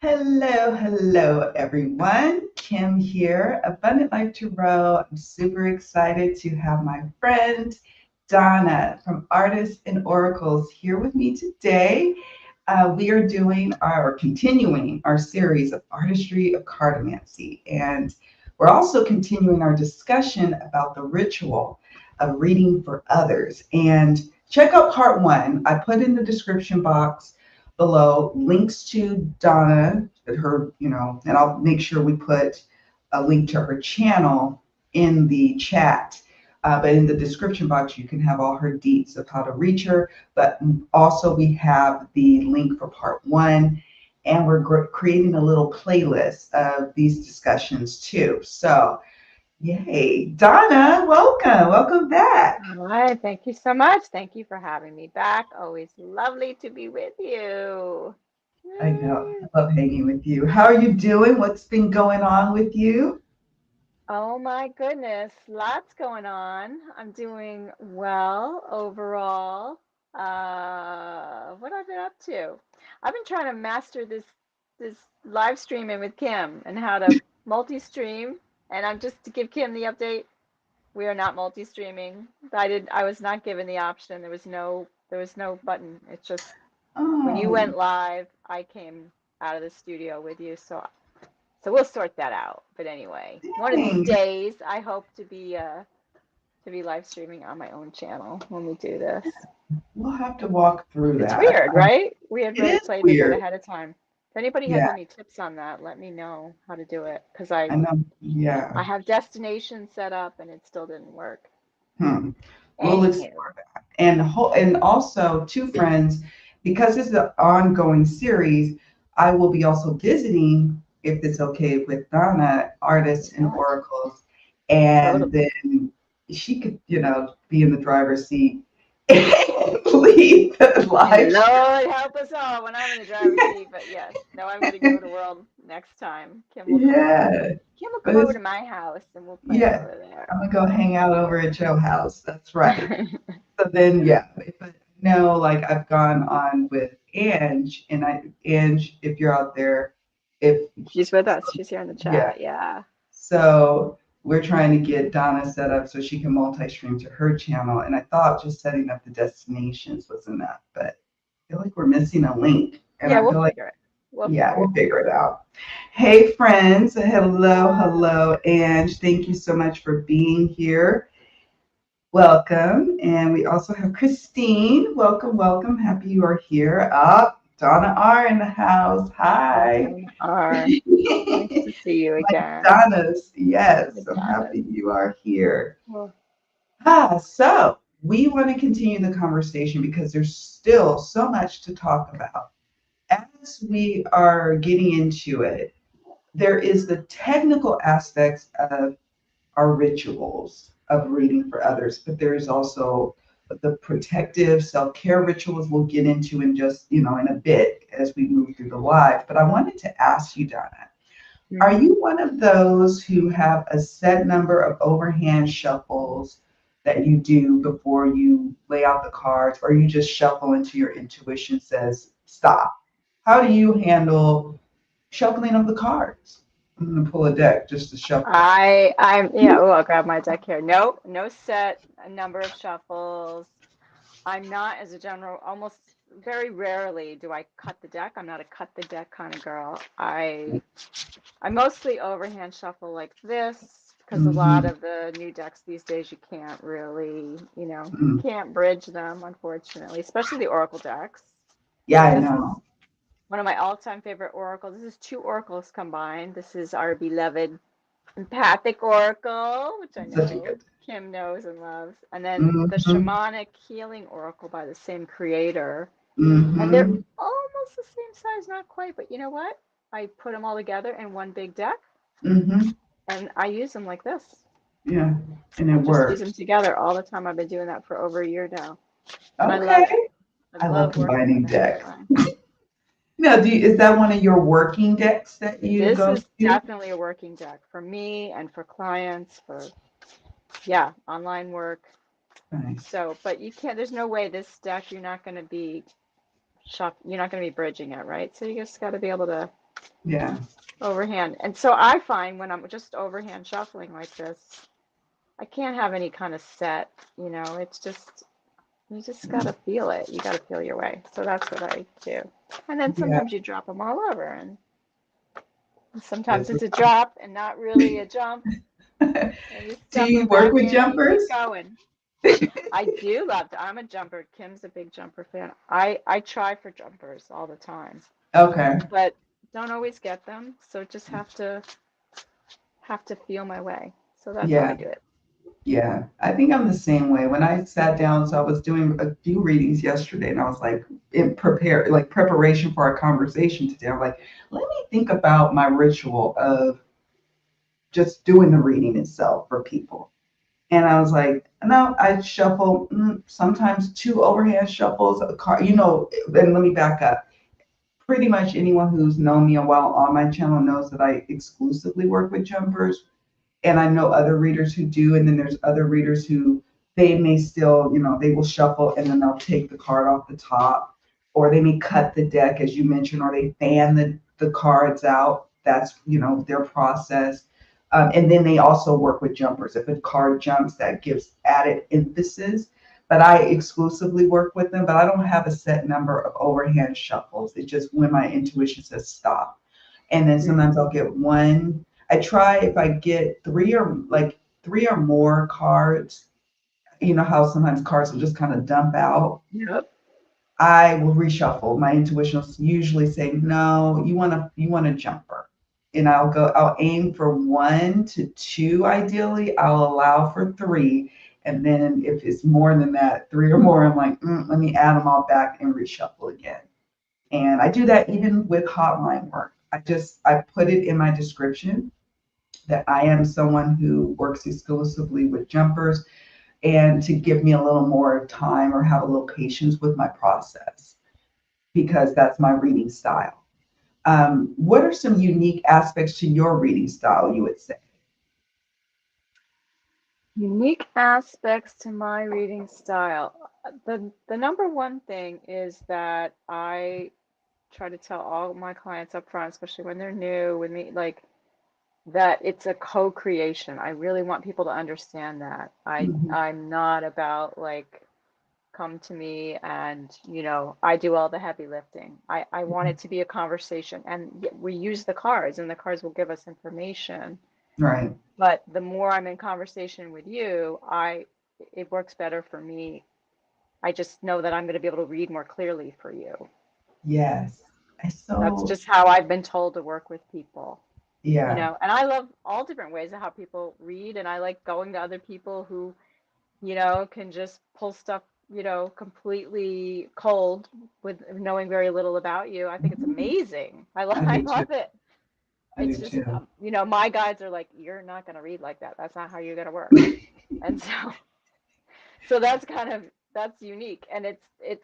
Hello, everyone. Kim here, Abundant Life Tarot. I'm super excited to have my friend Donna from Artists and Oracles here with me today. We are doing our continuing our series of Artistry of Cartomancy, and we're also continuing our discussion about the ritual of reading for others. And check out part one. I put in the description box below links to Donna, and I'll make sure we put a link to her channel in the chat. But in the description box, you can have all her deets of how to reach her. But also, we have the link for part one, and we're creating a little playlist of these discussions too. So, yay, Donna, welcome back. All right, thank you so much. Thank you for having me back. Always lovely to be with you. I know, Yay. I love hanging with you. How are you doing? What's been going on with you? Oh my goodness, lots going on. I'm doing well overall. What I've been up to? I've been trying to master this live streaming with Kim and how to multi-stream. And I'm just to give Kim the update. We are not multi-streaming. I was not given the option. There was no button. It's just when you Oh, went live, I came out of the studio with you, so we'll sort that out. But anyway, one of these dang. days, I hope to be live streaming on my own channel when we do this. We'll have to walk through It's that. weird, right? We had It really is played with it weird. ahead of time. If anybody has Yeah, any tips on that, let me know how to do it because I I know. Yeah. I have destination set up and it still didn't work. Hmm. We'll Anywho, explore that. And also, two friends, because this is an ongoing series, I will be also visiting, if it's okay with Donna, Artists and yeah, Oracles. And totally. then she could, be in the driver's seat and lead the live stream. Lord help us all when I'm in the driver's seat. But yes, no, I'm gonna go to World next time. Yeah. Kim will But come over it's, to my house and we'll play yeah, over I'm there. gonna go hang out over at Joe House. That's right. So then, yeah, if I know, like I've gone on with Ange, and Ange, if you're out there, if She's with us. She's here in the yeah, chat. Yeah. so we're trying to get Donna set up so she can multi-stream to her channel, and I thought just setting up the destinations was enough, but I feel like we're missing a link, and Yeah, I we'll feel like figure it. We'll yeah, figure we'll it. figure it out. Hey, friends, Ah, hello, Ange. Thank you so much for being here. Welcome. And we also have Christine. Welcome. Happy you are here. Up, Donna R in the house. hi, Hi. Donna R. Nice to see you Like again. Donna's. Yes, I'm Madonna. happy you are here. Well, So we want to continue the conversation because there's still so much to talk about. As we are getting into it, there is the technical aspects of our rituals of reading for others, but there's also the protective self-care rituals we'll get into in just, in a bit as we move through the live. But I wanted to ask you, Donna, are hmm. you one of those who have a set number of overhand shuffles that you do before you lay out the cards, or you just shuffle until your intuition says stop? How do you handle shuffling of the cards? I'm going to pull a deck just to shuffle. Yeah, oh, I'll grab my deck here. No set a number of shuffles. I'm not, as a general, almost very rarely do I cut the deck. I'm not a cut the deck kind of girl. I mostly overhand shuffle like this because a lot Mhm. of the new decks these days you can't really, you Mm. can't bridge them, unfortunately, especially the Oracle decks. Yeah, I This is know. one of my all-time favorite oracles. This is two oracles combined. This is our beloved Empathic Oracle, which I Such a know good. Kim knows and loves, and then the Mm-hmm. Shamanic Healing Oracle by the same creator. And they're Mm-hmm. almost the same size, not quite, but you know what? I put them all together in one big deck, Mm-hmm. and I use them like this. Yeah, and it I just use them works. together all the time. I've been doing that for over a year now, and I Okay. love it. I I love love working with combining it that decks. way. Now, is that one of your working decks that you This go is to? definitely a working deck for me and for clients, for, yeah, online work. Nice. So, but you can't, there's no way this deck, you're not going to be bridging it, right? So you just got to be able to. Yeah. overhand. And so I find when I'm just overhand shuffling like this, I can't have any kind of set, it's just, you just gotta feel it. You gotta feel your way. So that's what I do. And then Yeah. sometimes you drop them all over, and sometimes That's it's a drop and not really a jump, and you Do step you them work back with in and you keep jumpers? going. I do love to. I'm a jumper. Kim's a big jumper fan. I try for jumpers all the time, Okay. but don't always get them. So just have to feel my way. So that's how I Yeah. do it. Yeah. I think I'm the same way. When I sat down, so I was doing a few readings yesterday, and I was like, like preparation for our conversation today. I'm like, let me think about my ritual of just doing the reading itself for people. And I was like, no, I shuffle sometimes two overhand shuffles, a card, and let me back up. Pretty much anyone who's known me a while on my channel knows that I exclusively work with jumpers. And I know other readers who do. And then there's other readers who they may still, they will shuffle and then they'll take the card off the top, or they may cut the deck, as you mentioned, or they fan the cards out. That's, their process. And then they also work with jumpers. If a card jumps, that gives added emphasis. But I exclusively work with them, but I don't have a set number of overhand shuffles. It's just when my intuition says stop. And then sometimes Mm. I'll get one. I try if I get three or more cards, you know how sometimes cards will just kind of dump out. Yep. I will reshuffle. My intuition will usually say, no, you want a jumper. And I'll aim for one to two ideally. I'll allow for three. And then if it's more than that, three or more, I'm like, let me add them all back and reshuffle again. And I do that even with hotline work. I put it in my description that I am someone who works exclusively with jumpers, and to give me a little more time or have a little patience with my process, because that's my reading style. What are some unique aspects to your reading style, you would say? Unique aspects to my reading style. The number one thing is that I try to tell all my clients up front, especially when they're new with me, like that it's a co-creation. I really want people to understand that. Mhm. I'm not about like come to me and I do all the heavy lifting. I want it to be a conversation, and we use the cards and the cards will give us information, Right. but the more I'm in conversation with you, I it works better for me. I just know that I'm going to be able to read more clearly for you. Yes. That's So, just how I've been told to work with people. yeah. And I love all different ways of how people read, and I like going to other people who can just pull stuff, completely cold with knowing very little about you. I think it's Mhm. amazing. I I do too. love it. I It's do just, too. my guides are like, you're not going to read like that. That's not how you're going to work. And so, so that's unique. And it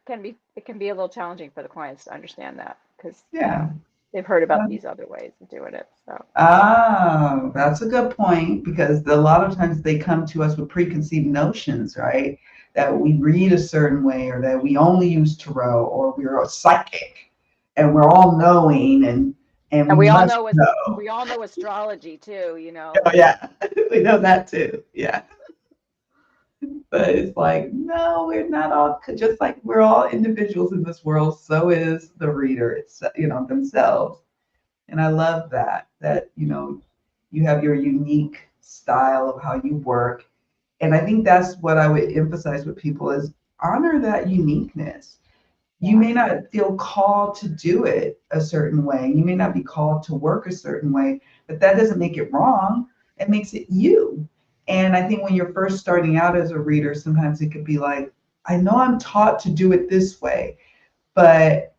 can be a little challenging for the clients to understand that because, Yeah. they've heard about these other ways of doing it. So, Ah, that's a good point, because a lot of times they come to us with preconceived notions, right? That we read a certain way, or that we only use tarot, or we're a psychic and we're all knowing, and and we must know. we all know astrology too, Oh yeah, we know that too. Yeah, but it's like, no, we're not all, just like we're all individuals in this world. So is the reader, it's themselves. And I love that you have your unique style of how you work. And I think that's what I would emphasize with people is honor that uniqueness. You yeah. may not feel called to do it a certain way. You may not be called to work a certain way, but that doesn't make it wrong. It makes it you. And I think when you're first starting out as a reader, sometimes it could be like, I know I'm taught to do it this way, but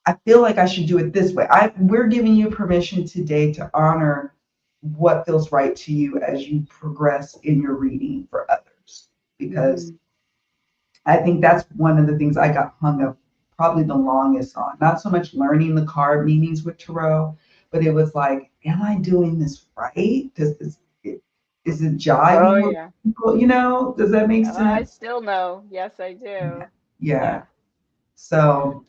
I feel like I should do it this way. We're giving you permission today to honor what feels right to you as you progress in your reading for others. Because Hmm. I think that's one of the things I got hung up probably the longest on. Not so much learning the card meanings with tarot, but it was like, am I doing this right? Is it Oh jiving with yeah. people? Does that make I sense? still know. Yes, I do. Yeah. Yeah. So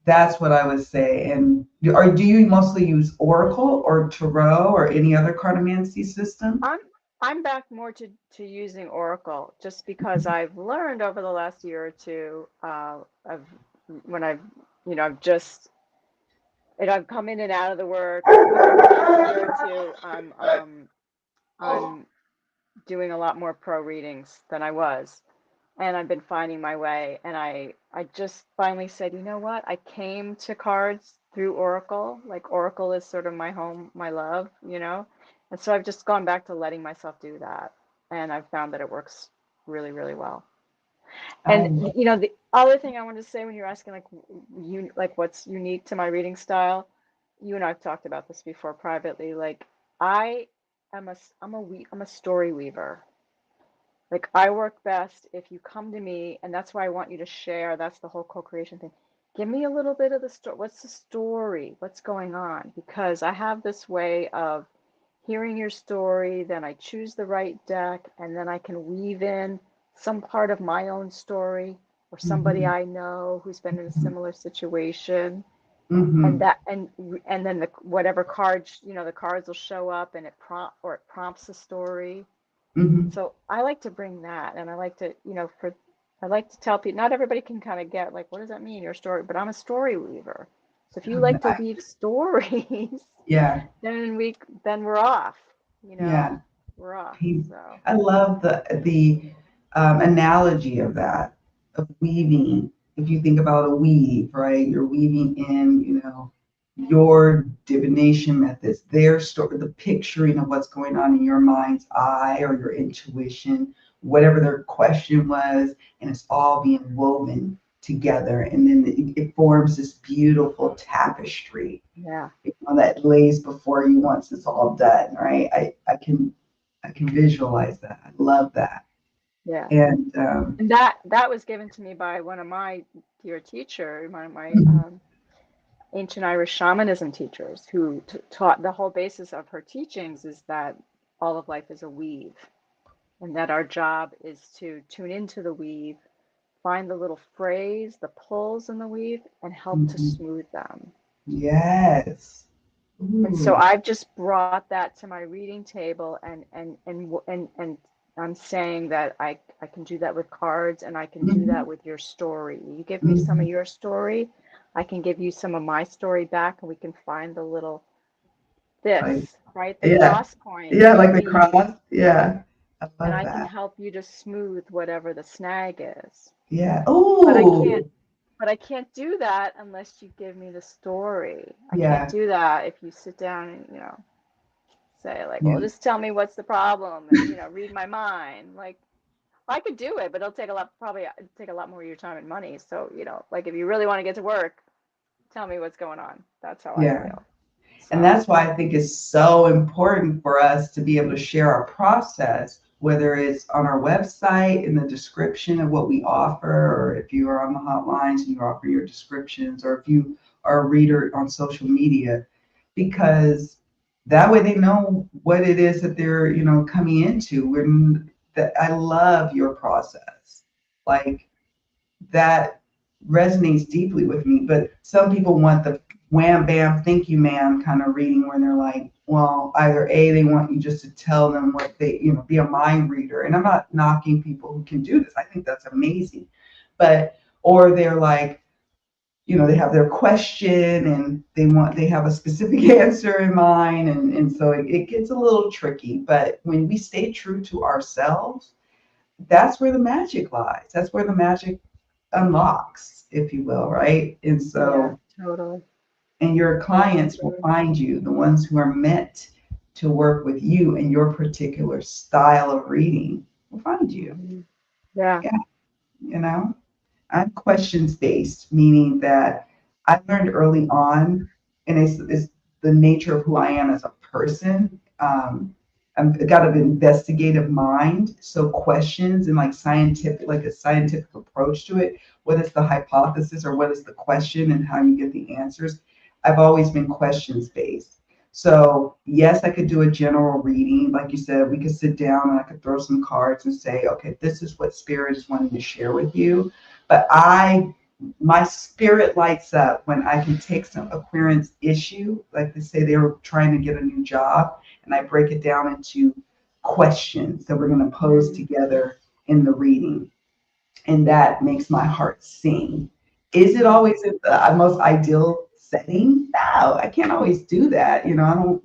That's what I would say. And do you mostly use Oracle or Tarot or any other cartomancy system? I'm I'm back more to using Oracle just because I've learned over the last year or two of when I've I've just I've come in and out of the work, but within the last year or two, I'm doing a lot more pro readings than I was, and I've been finding my way. And I just finally said, you know what? I came to cards through Oracle. Like Oracle is sort of my home, my love, and so I've just gone back to letting myself do that, and I've found that it works really, really well. I And love. the other thing I wanted to say when you're asking like you like what's unique to my reading style, you and I've talked about this before privately. Like I I'm a story weaver. Like I work best if you come to me, and that's why I want you to share. That's the whole co-creation thing. Give me a little bit of the story. What's the story? What's going on? Because I have this way of hearing your story, then I choose the right deck, and then I can weave in some part of my own story or somebody Mhm, I know who's been in a similar situation. And mhm, that and then the whatever cards, the cards will show up and it prompts a story. mhm. So I like to bring that, and I like to, I like to tell people, not everybody can kind of get like, what does that mean, your story? But I'm a story weaver. So if you like to I, weave stories, yeah, then then we're off, yeah. we're off. He, So I love the analogy of that, of weaving. If you think about a weave, right? You're weaving in, your divination methods, their story, the picturing of what's going on in your mind's eye or your intuition, whatever their question was, and it's all being woven together, and then it forms this beautiful tapestry, yeah, that lays before you once it's all done, right? I can visualize that. I love that. yeah. And And that was given to me by one of my dear teacher, one of my ancient Irish shamanism teachers, who taught the whole basis of her teachings is that all of life is a weave, and that our job is to tune into the weave, find the little phrase, the pulls in the weave, and help to mhm, smooth them. yes. And so Ooh, I've just brought that to my reading table, and I'm saying that I can do that with cards, and I can do that mhm, with your story. You give me some of mhm. your story, I can give you some of my story back, and we can find the little Like, this, right? The yeah, cross point yeah, in the like the weave, cross. Yeah, I and love I can that. help you to smooth whatever the snag is. Yeah. But I can't Oh, but I can't do that unless you give me the story. I can't yeah, do that if you sit down and, say like, yeah. well, just tell me what's the problem and, read my mind. Like I could do it, but it'll take a lot, probably take a lot more of your time and money. So, like if you really want to get to work, tell me what's going on. That's how I Yeah. feel. And So, that's why I think it's so important for us to be able to share our process, whether it's on our website in the description of what we offer, or if you are on the hotlines and you offer your descriptions, or if you are a reader on social media, because that way they know what it is that they're, coming into. When that I love your process. Like that resonates deeply with me. But some people want the wham bam thank you ma'am kind of reading where they're like, well, either A, they want you just to tell them what they, be a mind reader. And I'm not knocking people who can do this. I think that's amazing. But or they're like, they have their question and they have a specific answer in mind. And so it gets a little tricky. But when we stay true to ourselves, that's where the magic lies. That's where the magic unlocks, if you will, right? And yeah, so, totally. and your Totally clients will agree. find you, the ones who are meant to work with you and your particular style of reading will find you. Yeah. Yeah, you know, I'm questions based, meaning that I learned early on, and it's the nature of who I am as a person. I've got an investigative mind, so questions and like a scientific approach to it. What is the hypothesis or what is the question and how you get the answers? I've always been questions based. So yes, I could do a general reading, like you said. We could sit down and I could throw some cards and say, okay, this is what spirit is wanting to share with you, but I my spirit lights up when I can take some Aquarian's issue, like they say they were trying to get a new job, and I break it down into questions that we're going to pose Mm. together in the reading, and that makes my heart sing. Is it Mm. always in the most ideal setting? No, I can't always do that. I don't,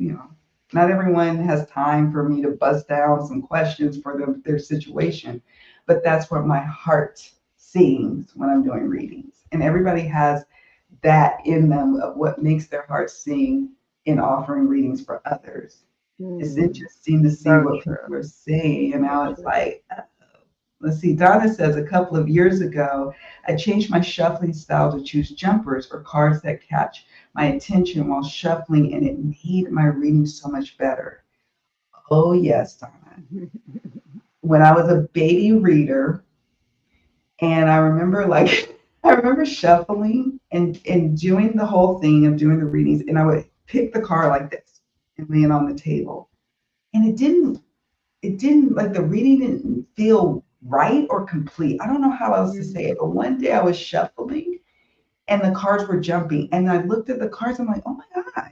not everyone has time for me to bust down some questions for their situation, but that's where my heart sings when I'm doing readings. And everybody has that in them of what makes their heart sing in offering readings for others. It's Mm. interesting to see So what true. people are saying. So It's true. like, let's see, Donna says a couple of years ago, I changed my shuffling style to choose jumpers or cards that catch my attention while shuffling, and it made my reading so much better. Oh, yes, Donna. When I was a baby reader, and I remember like, I remember shuffling and doing the whole thing of doing the readings, and I would pick the card like this and lay it on the table. And it didn't like the reading didn't feel right or complete. I don't know how else to say Mm. it, but one day I was shuffling and the cards were jumping, and I looked at the cards. I'm like, oh my god,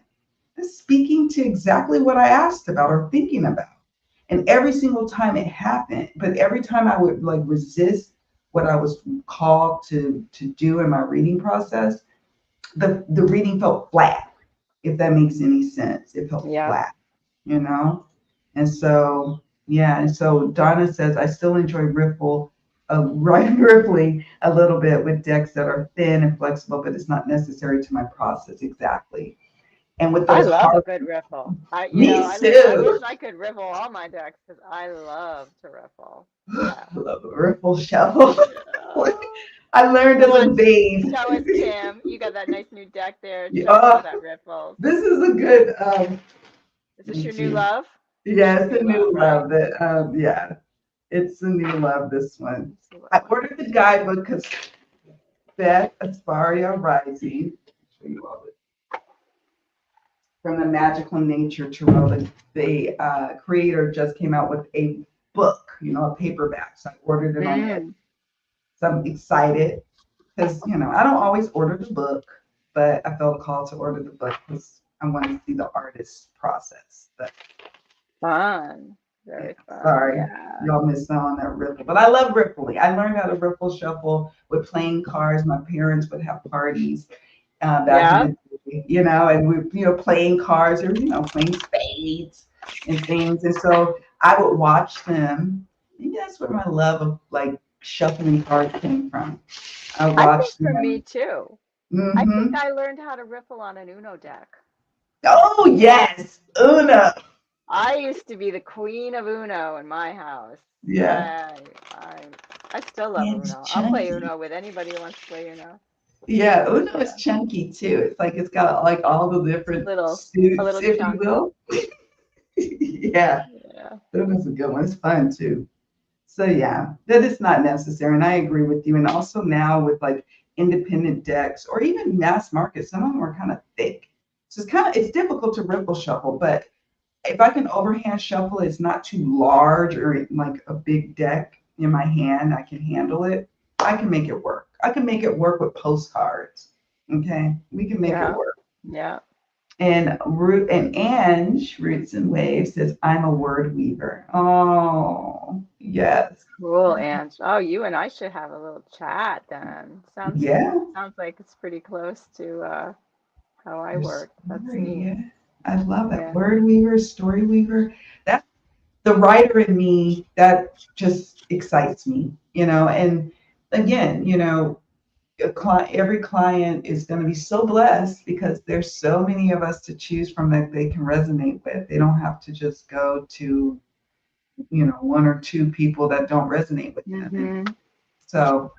that's speaking to exactly what I asked about or thinking about. And every single time it happened, but every time I would like resist what I was called to do in my reading process, the reading felt flat. If that makes any sense, it felt Yeah. flat, you know? And so, yeah, and so Donna says, I still enjoy riffling a little bit with decks that are thin and flexible, but it's not necessary to my process exactly. And with I those love a hard, good riffle. me I wish too. I could riffle all my decks because I love to riffle. I Yeah. love a riffle shuffle. Oh. I learned Come as a on, babe. show us, Kim. You got that nice new deck there. Show us how Oh, that riffles. this is a good, Is let this me your new see. love? It's Yeah, your it's a new love, new right? love that, yeah, it's a new love, this one. Let's see what I one ordered this the is. guidebook because Beth Asparia Rising, show you all this, from the Magical Nature Tarot, the creator just came out with a book, a paperback. So I ordered it on it. Mm. So I'm excited because, I don't always order the book, but I felt called to order the book because I want to see the artist's process. But Fun. yeah, Very fun. sorry, Yeah. y'all missed out on that riffle. But I love riffling. I learned how to riffle shuffle with playing cards. My parents would have parties back in Yeah. the day, and we, playing cards or, playing spades and things. And so I would watch them. Maybe that's where my love of like shuffling cards came from. I I think watched for me them. too. I think Hmm. I learned how to riffle on an Uno deck. Oh, yes. Una. I used to be the queen of Uno in my house. Yeah. I I still love And it's Uno. I'll play chunky. Uno with anybody who wants to play Uno. Yeah, Uno is Yeah. chunky too. It's like it's got like all the different A suits, little if you chunky. will. Yeah, Yeah. Uno's a good one. It's fun too. So yeah, that is not necessary, and I agree with you. And also now with like independent decks or even mass market, some of them are kind of thick. So it's difficult to ripple shuffle, but if I can overhand shuffle, it's not too large or like a big deck in my hand, I can handle it. I can make it work. I can make it work with postcards. Okay, we can make it Yeah. work. Yeah. And Root and Ange, Roots and Waves says, I'm a word weaver. Oh, yes. Cool, Ange. Oh, you and I should have a little chat then. Yeah. Sounds like it's pretty close to how I Your work. That's story. neat. Yeah. I love that. Yeah. Word weaver, story weaver. That's the writer in me that just excites me, and again, every client is going to be so blessed because there's so many of us to choose from that they can resonate with. They don't have to just go to, one or two people that don't resonate with them. And Mm-hmm. so,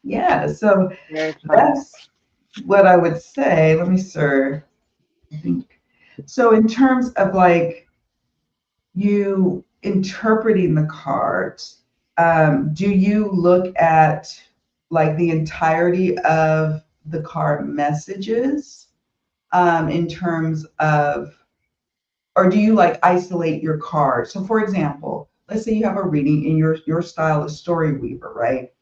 yeah, so Very fun. that's what I would say. Let me, sir, I think. So, in terms of like you interpreting the cards, do you look at like the entirety of the card messages in terms of, or do you like isolate your cards? So, for example, let's say you have a reading and your style is story weaver, right?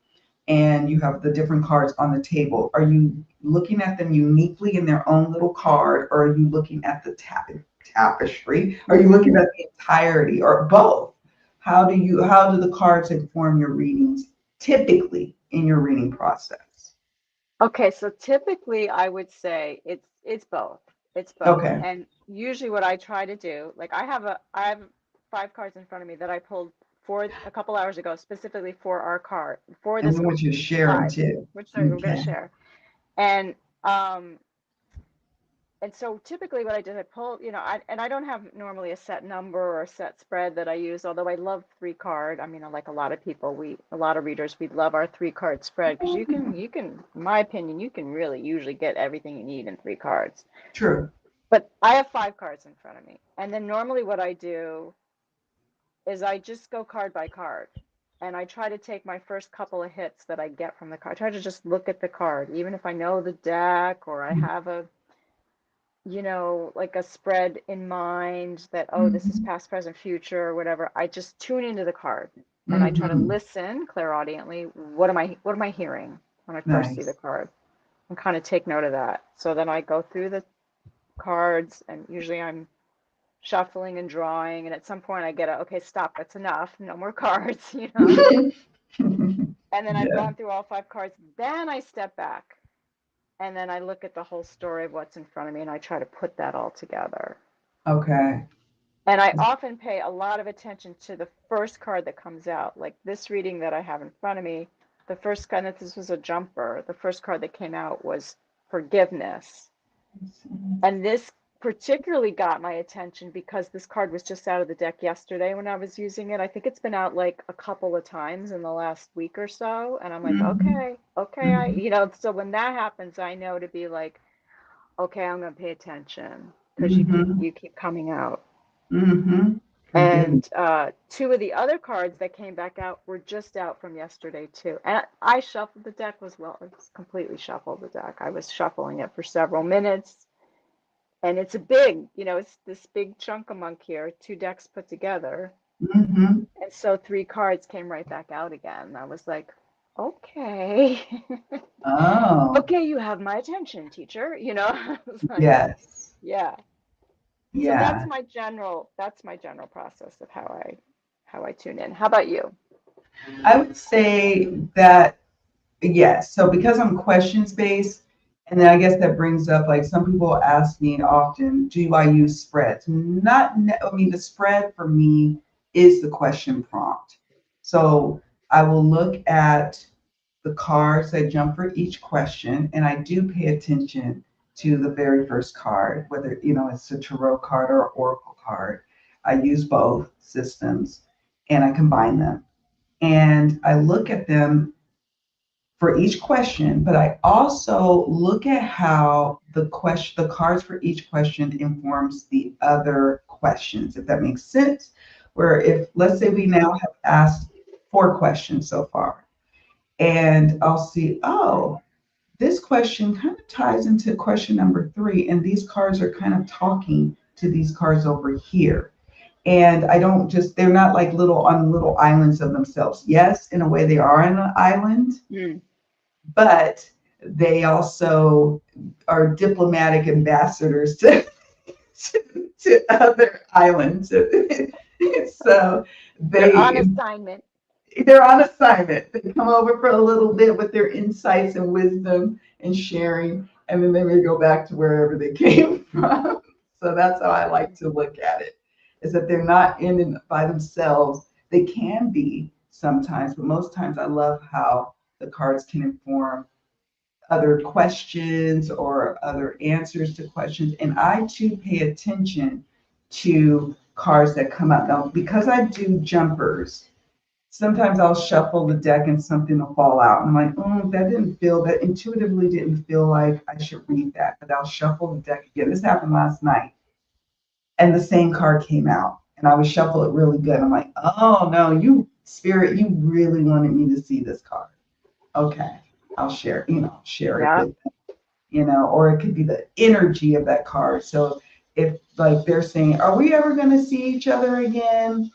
and you have the different cards on the table. Are you looking at them uniquely in their own little card, or are you looking at the tapestry? Are you looking at the entirety, or both? How do the cards inform your readings typically in your reading process? Okay, so typically I would say it's both. It's both. Okay. And usually what I try to do, like I have 5 cards in front of me that I pulled for a couple hours ago specifically for our card, for And this we want you to share them live, too. which we're going to Okay. share. And um and so typically what I did, I pull, and I don't have normally a set number or a set spread that I use, although I love 3 card. I mean, like a lot of people, a lot of readers, we love our 3 card spread because in my opinion, you can really usually get everything you need in 3 cards. True. But I have 5 cards in front of me. And then normally what I do is I just go card by card. And I try to take my first couple of hits that I get from the card. I try to just look at the card, even if I know the deck or I have like a spread in mind that, oh, this is Mm-hmm. past, present, future, or whatever. I just tune into the card and I try to Mm-hmm. listen clairaudiently. What am I hearing when I first see the Nice. card and kind of take note of that. So then I go through the cards and usually I'm shuffling and drawing. And at some point I get okay, stop, that's enough. No more cards. And then I've Yeah. gone through all 5 cards. Then I step back and then I look at the whole story of what's in front of me and I try to put that all together. Okay. And I often pay a lot of attention to the first card that comes out. Like this reading that I have in front of me, the first card, that this was a jumper, the first card that came out was forgiveness. And this particularly got my attention because this card was just out of the deck yesterday when I was using it. I think it's been out like a couple of times in the last week or so. And I'm like, Mm-hmm. okay, so when that happens, I know to be like, okay, I'm gonna pay attention because you keep Mm-hmm. you keep coming out. Mm-hmm. Forgiveness. And 2 of the other cards that came back out were just out from yesterday too. And I shuffled the deck as well. I just completely shuffled the deck. I was shuffling it for several minutes. And it's this big chunk among here, 2 decks put together. Mm-hmm. And so 3 cards came right back out again. I was like, okay. Oh, Okay, you have my attention, teacher. I was like, yes. yeah. So Yeah. that's my general process of how I tune in. How about you? I would say that, yes. So because I'm questions based, and then I guess that brings up like some people ask me often, do I use spreads? I mean, the spread for me is the question prompt. So I will look at the cards that jump for each question, and I do pay attention to the very first card, whether it's a tarot card or oracle card. I use both systems and I combine them. And I look at them for each question, but I also look at how the cards for each question informs the other questions, if that makes sense. Where if let's say we now have asked 4 questions so far, and I'll see, oh, this question kind of ties into question number 3, and these cards are kind of talking to these cards over here. And I don't just, they're not like little islands of themselves. Yes, in a way they are on an island, Mm. but they also are diplomatic ambassadors to other islands. So They're on they assignment. they're on assignment. They come over for a little bit with their insights and wisdom and sharing, and then they may go back to wherever they came from. So that's how I like to look at it, is that they're not in and by themselves. They can be sometimes, but most times I love how the cards can inform other questions or other answers to questions. And I too pay attention to cards that come up. Now, because I do jumpers, sometimes I'll shuffle the deck and something will fall out. And I'm like, that intuitively didn't feel like I should read that. But I'll shuffle the deck again. This happened last night. And the same card came out. And I would shuffle it really good. I'm like, oh no, spirit, you really wanted me to see this card. Okay, I'll share it Yeah. with them, or it could be the energy of that card. So if like they're saying, are we ever going to see each other again?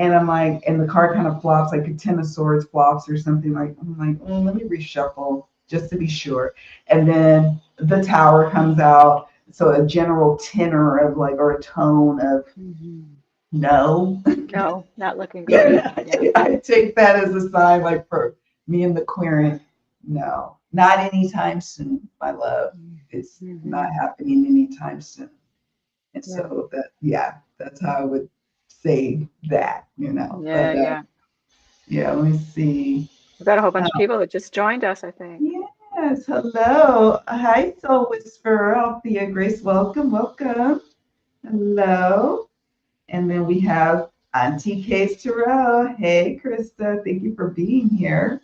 And I'm like, and the card kind of flops, like a Ten of Swords flops or something. Like, I'm like, let me reshuffle just to be sure. And then the Tower comes out. So a general tenor of like, or a tone of Mhm. no. No, not looking great. Yeah, Yeah. I take that as a sign, like for me and the querent, no, not anytime soon, my love. It's not Mm-hmm. happening anytime soon. And Yeah. so that, yeah, that's how I would say that, Yeah. But Yeah. yeah, let me see. We've got a whole Uh, bunch of people that just joined us, I think. yes, hello. Hi, Soul Whisperer, Althea Grace. Welcome, welcome. Hello. And then we have Auntie Case Terrell. Hey, Krista, thank you for being here.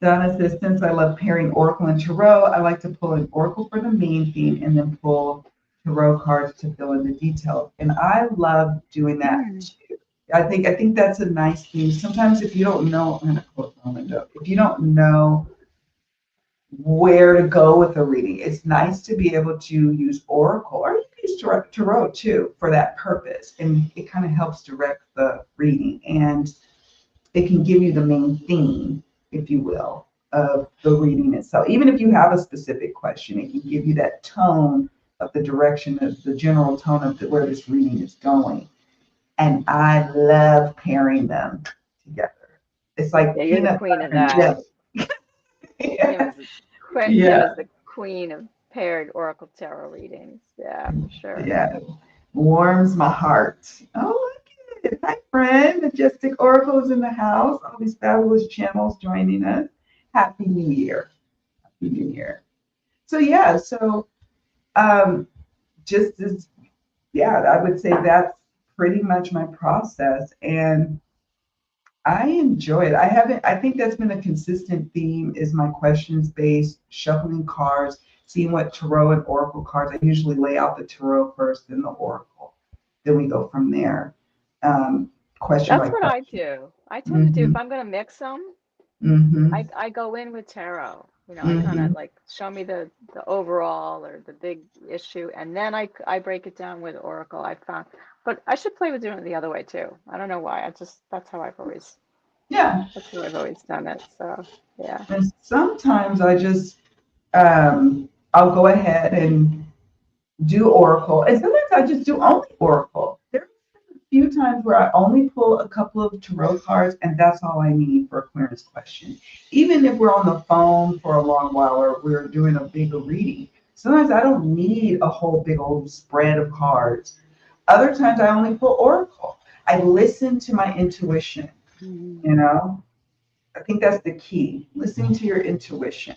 Donna says, since I love pairing Oracle and Tarot, I like to pull an Oracle for the main theme and then pull Tarot cards to fill in the details. And I love doing that Hmm. too. I think that's a nice thing. Sometimes if you don't know, I'm gonna close my window. If you don't know where to go with a reading, it's nice to be able to use Oracle or you can use Tarot too for that purpose. And it kind of helps direct the reading. And it can give you the main theme, if you will, of the reading itself. Even if you have a specific question, it can give you that tone of the direction of the general tone of where this reading is going. And I love pairing them together. It's like Yeah, you're the peanut queen of butter and that. jelly. Kim Yeah. is Kim Yeah. is the queen of paired Oracle Tarot readings. Yeah, for sure. Yeah. Warms my heart. Oh, look at it. Hi, friend. Majestic Oracles in the house. All these fabulous channels joining us. Happy New Year. Happy New Year. So yeah, um just as yeah, I would say that's pretty much my process. And I enjoy it. I think that's been a consistent theme is my questions based, shuffling cards, seeing what tarot and oracle cards. I usually lay out the tarot first, then the oracle. Then we go from there. Question by That's what I question. do. I tend to do, Mm-hmm. if I'm going to mix them, Mm-hmm. I go in with tarot. I kind of Mm-hmm. like show me the overall or the big issue, and then I break it down with Oracle. I found, but I should play with doing it the other way too. I don't know why. I just Yeah. that's how I've always done it. So yeah. And sometimes I just I'll go ahead and do oracle, and sometimes I just do only oracle. There's a few times where I only pull a couple of tarot cards, and that's all I need for a clearance question. Even if we're on the phone for a long while or we're doing a bigger reading, sometimes I don't need a whole big old spread of cards. Other times I only pull oracle. I listen to my intuition, Mhm. you know? I think that's the key, listening to your intuition.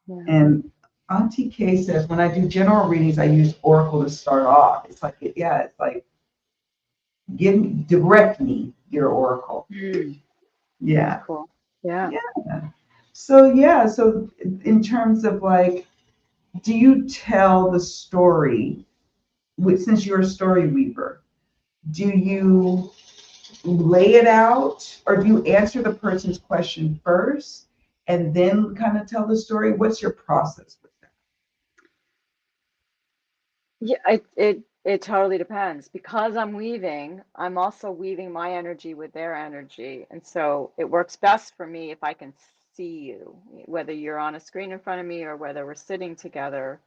Yeah. And Auntie Kay says, when I do general readings, I use Oracle to start off. It's like, yeah, it's like, direct me your Oracle. Mm, that's Yeah. cool. Yeah. Yeah. So in terms of like, do you tell the story, since you're a story weaver, do you lay it out or do you answer the person's question first and then kind of tell the story? What's your process with that? Yeah, it totally depends. Because I'm weaving, I'm also weaving my energy with their energy. And so it works best for me if I can see you, whether you're on a screen in front of me or whether we're sitting together.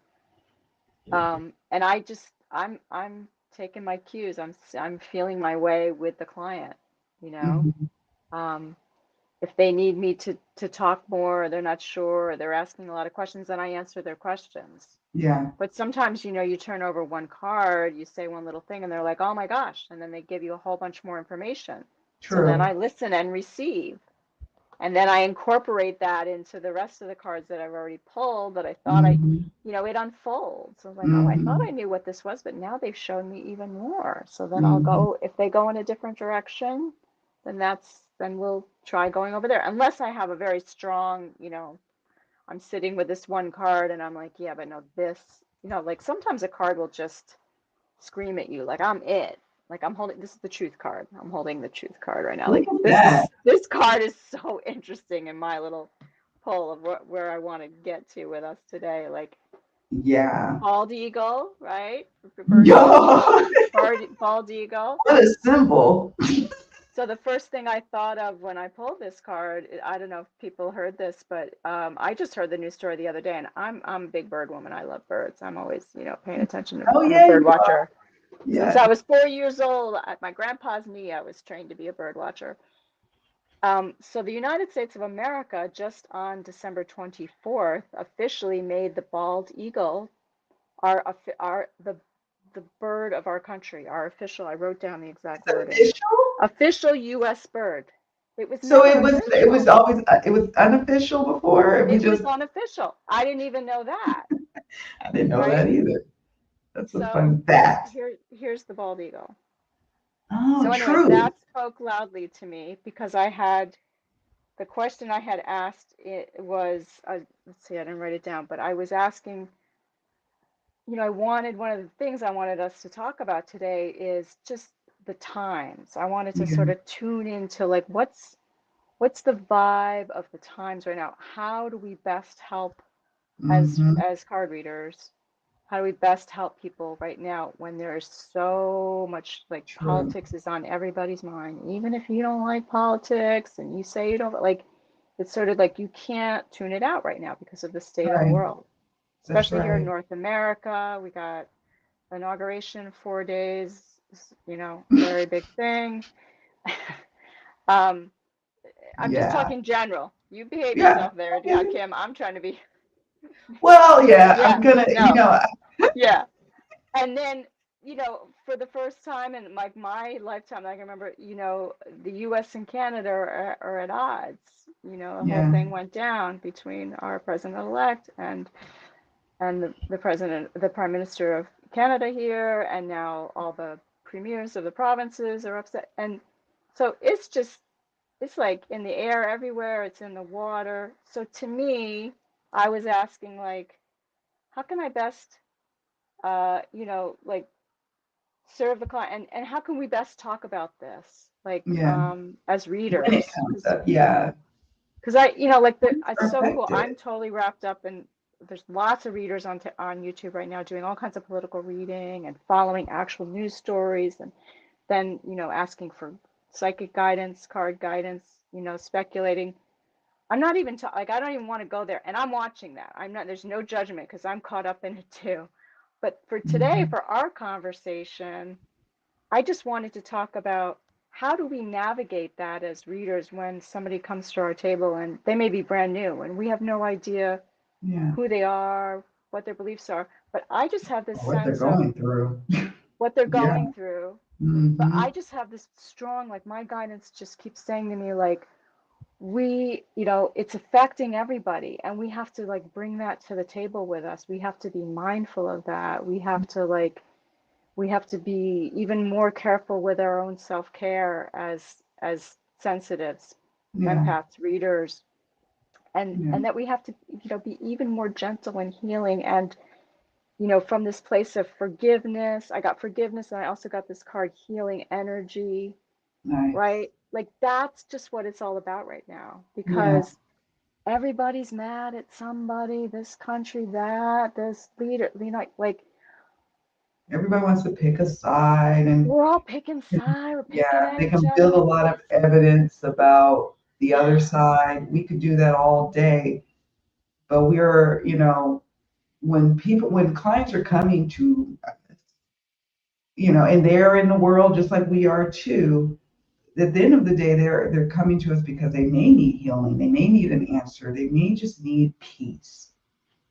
And I'm taking my cues. I'm feeling my way with the client, you know. Mhm. Um, if they need me to talk more, or they're not sure, or they're asking a lot of questions, then I answer their questions. Yeah, But sometimes, you turn over one card, you say one little thing, and they're like, oh my gosh. And then they give you a whole bunch more information. So then true. I listen and receive. And then I incorporate that into the rest of the cards that I've already pulled that I thought Hmm. it unfolds. I was like, oh, I thought Hmm. I knew what this was, but now they've shown me even more. So then I'll Hmm. go, if they go in a different direction, then we'll try going over there. Unless I have a very strong, I'm sitting with this one card and I'm like, yeah, but no, like sometimes a card will just scream at you, like I'm it. Like this is the truth card. I'm holding the truth card right now. Look Like at that. this card is so interesting in my little pull of where I want to get to with us today. Like Yeah. bald eagle, right? Yo. bald eagle. What a symbol. So the first thing I thought of when I pulled this card, I don't know if people heard this, but I just heard the news story the other day, and I'm a big bird woman. I love birds. I'm always, paying attention. Oh I'm a yeah, bird you are. watcher. Since Yeah. I was 4 years old, at my grandpa's knee, I was trained to be a bird watcher. So the United States of America, just on December 24th, officially made the bald eagle our the bird of our country, our official. I wrote down the exact It's wording. official. Official U.S. bird. It was So never it was official. always it was unofficial before. We It just was unofficial. I didn't even know that, I didn't know that right? either. That's a So fun fact. here's the bald eagle. Oh, So anyway, true. that spoke loudly to me because I had the question I had asked it was let's see, I didn't write it down, but I was asking, I wanted one of the things I wanted us to talk about today is just the times. I wanted to Yeah. sort of tune into like what's the vibe of the times right now? How do we best help Mm-hmm. as card readers? How do we best help people right now when there's so much like True. politics is on everybody's mind? Even if you don't like politics and you say you don't like, it's sort of like you can't tune it out right now because of the state of the Right. world, That's especially here in right. North America. We got inauguration in 4 days, very big thing. um, I'm just Yeah. talking general. You behave Yeah. yourself there, Okay. Kim. I'm trying to be, Well, yeah, yeah, I'm gonna, no, yeah. And then, for the first time in my lifetime, I can remember, the US and Canada are at odds. The whole yeah, thing went down between our president-elect and the prime minister of Canada here, and now all the premiers of the provinces are upset. And so it's like in the air everywhere, it's in the water. So to me, I was asking like, how can I best like serve the client and how can we best talk about this like yeah. as When it readers comes up, yeah. because like it's so cool. Perfect I'm it. totally wrapped up in there's lots of readers on YouTube right now doing all kinds of political reading and following actual news stories and then asking for psychic guidance, card guidance, speculating. I'm not even like I don't even want to go there and I'm watching that. I'm not there's no judgment because I'm caught up in it too. But for today Hmm. for our conversation, I just wanted to talk about how do we navigate that as readers when somebody comes to our table and they may be brand new and we have no idea Yeah. who they are, what their beliefs are. But I just have this What they're sense of going through. what they're Yeah. going through. But Hmm. I just have this strong, like my guidance just keeps saying to me, like, it's affecting everybody and we have to like bring that to the table with us. We have to be mindful of that. We have to be even more careful with our own self-care as sensitives, Yeah. empaths, readers, Yeah. and that we have to, be even more gentle and healing and, from this place of forgiveness. I got forgiveness and I also got this card healing energy, Nice. right? Like that's just what it's all about right now Yeah. because everybody's mad at somebody, this country, that, this leader, like Everybody wants to pick a side, and we're all picking side, we're picking yeah, at they each can build a other. lot of evidence about the other Yes. side. We could do that all day, but when clients are coming to, and they're in the world just like we are too, at the end of the day, they're coming to us because they may need healing, they may need an answer, they may just need peace.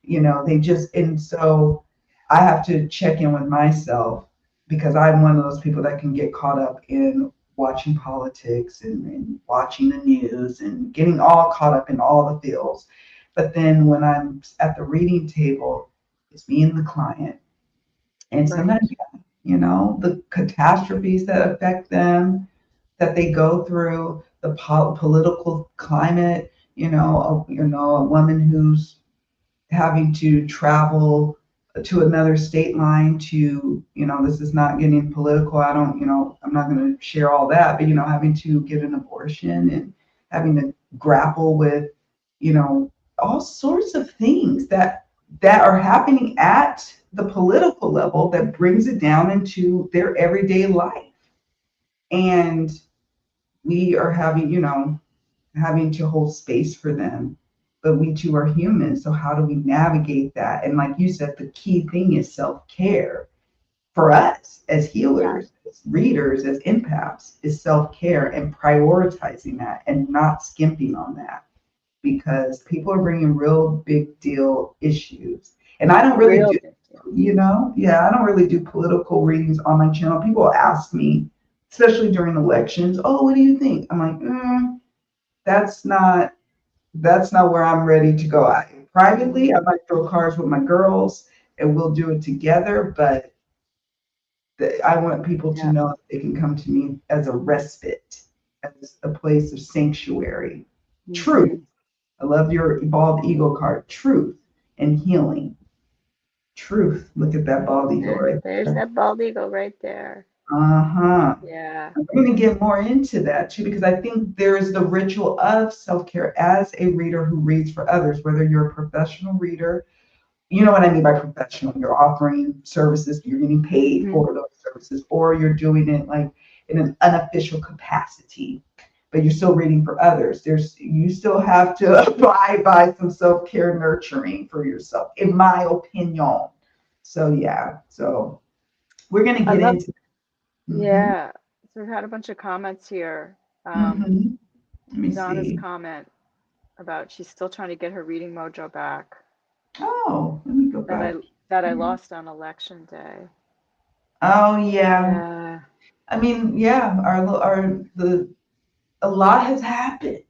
They just and so I have to check in with myself because I'm one of those people that can get caught up in watching politics and watching the news and getting all caught up in all the feels. But then when I'm at the reading table, it's me and the client. And Right. sometimes, the catastrophes that affect them, that they go through, the political climate, a woman who's having to travel to another state line to, this is not getting political. I don't, I'm not going to share all that, but, having to get an abortion and having to grapple with, you know, all sorts of things that that are happening at the political level that brings it down into their everyday life. And we are having, having to hold space for them. But we too are human. So how do we navigate that? And like you said, the key thing is self-care for us as Yeah. healers, as readers, as empaths, is self-care and prioritizing that and not skimping on that because people are bringing real big deal issues. And I don't really Real do, big deal. yeah, I don't really do political readings on my channel. People ask me, especially during elections, oh, what do you think? I'm like, that's not where I'm ready to go. Privately, I Mm-hmm. might throw cards with my girls and we'll do it together, but I want people to Yeah. know that they can come to me as a respite, as a place of sanctuary. Truth. Mm-hmm. I love your bald eagle card. Truth and healing. Truth. Look at that bald eagle right There's there. that bald eagle right there. Uh-huh. Yeah. We're going to get more into that too, because I think there is the ritual of self care as a reader who reads for others, whether you're a professional reader. You know what I mean by professional. You're offering services, you're getting paid Mm-hmm. for those services, or you're doing it like in an unofficial capacity, but you're still reading for others. You still have to abide by some self-care nurturing for yourself, in my opinion. So yeah, so we're gonna I get love, into mm-hmm, yeah. So we've had a bunch of comments here. mm-hmm. Let me Donna's see. comment about she's still trying to get her reading mojo back Oh, let me go that I back that I here. lost on election day. Oh yeah. Yeah. I mean, yeah, our the a lot has happened.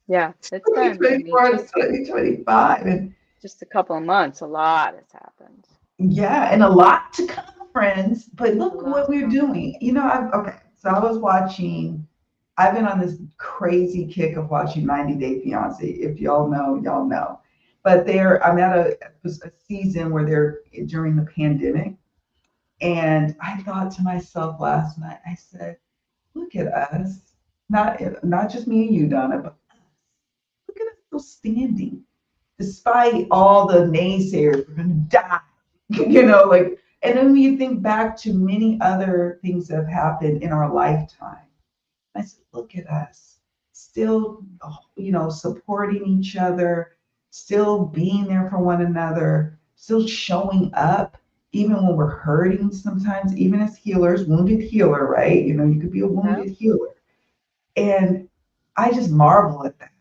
Yeah. It's been, I mean, 2024 to 2025. And just a couple of months, a lot has happened. yeah, and a lot to come, friends. But A look lot what to we're come. doing. Okay, so I was watching, I've been on this crazy kick of watching 90 Day Fiance. If y'all know, y'all know. But I'm at a season where they're during the pandemic. And I thought to myself last night, I said, look at us. Not just me and you, Donna, but look at us still standing despite all the naysayers, we're gonna die, like, and then when you think back to many other things that have happened in our lifetime, I said, look at us, still, supporting each other, still being there for one another, still showing up, even when we're hurting sometimes, even as healers, wounded healer, right? You could be a Yep. wounded healer. And I just marvel at that.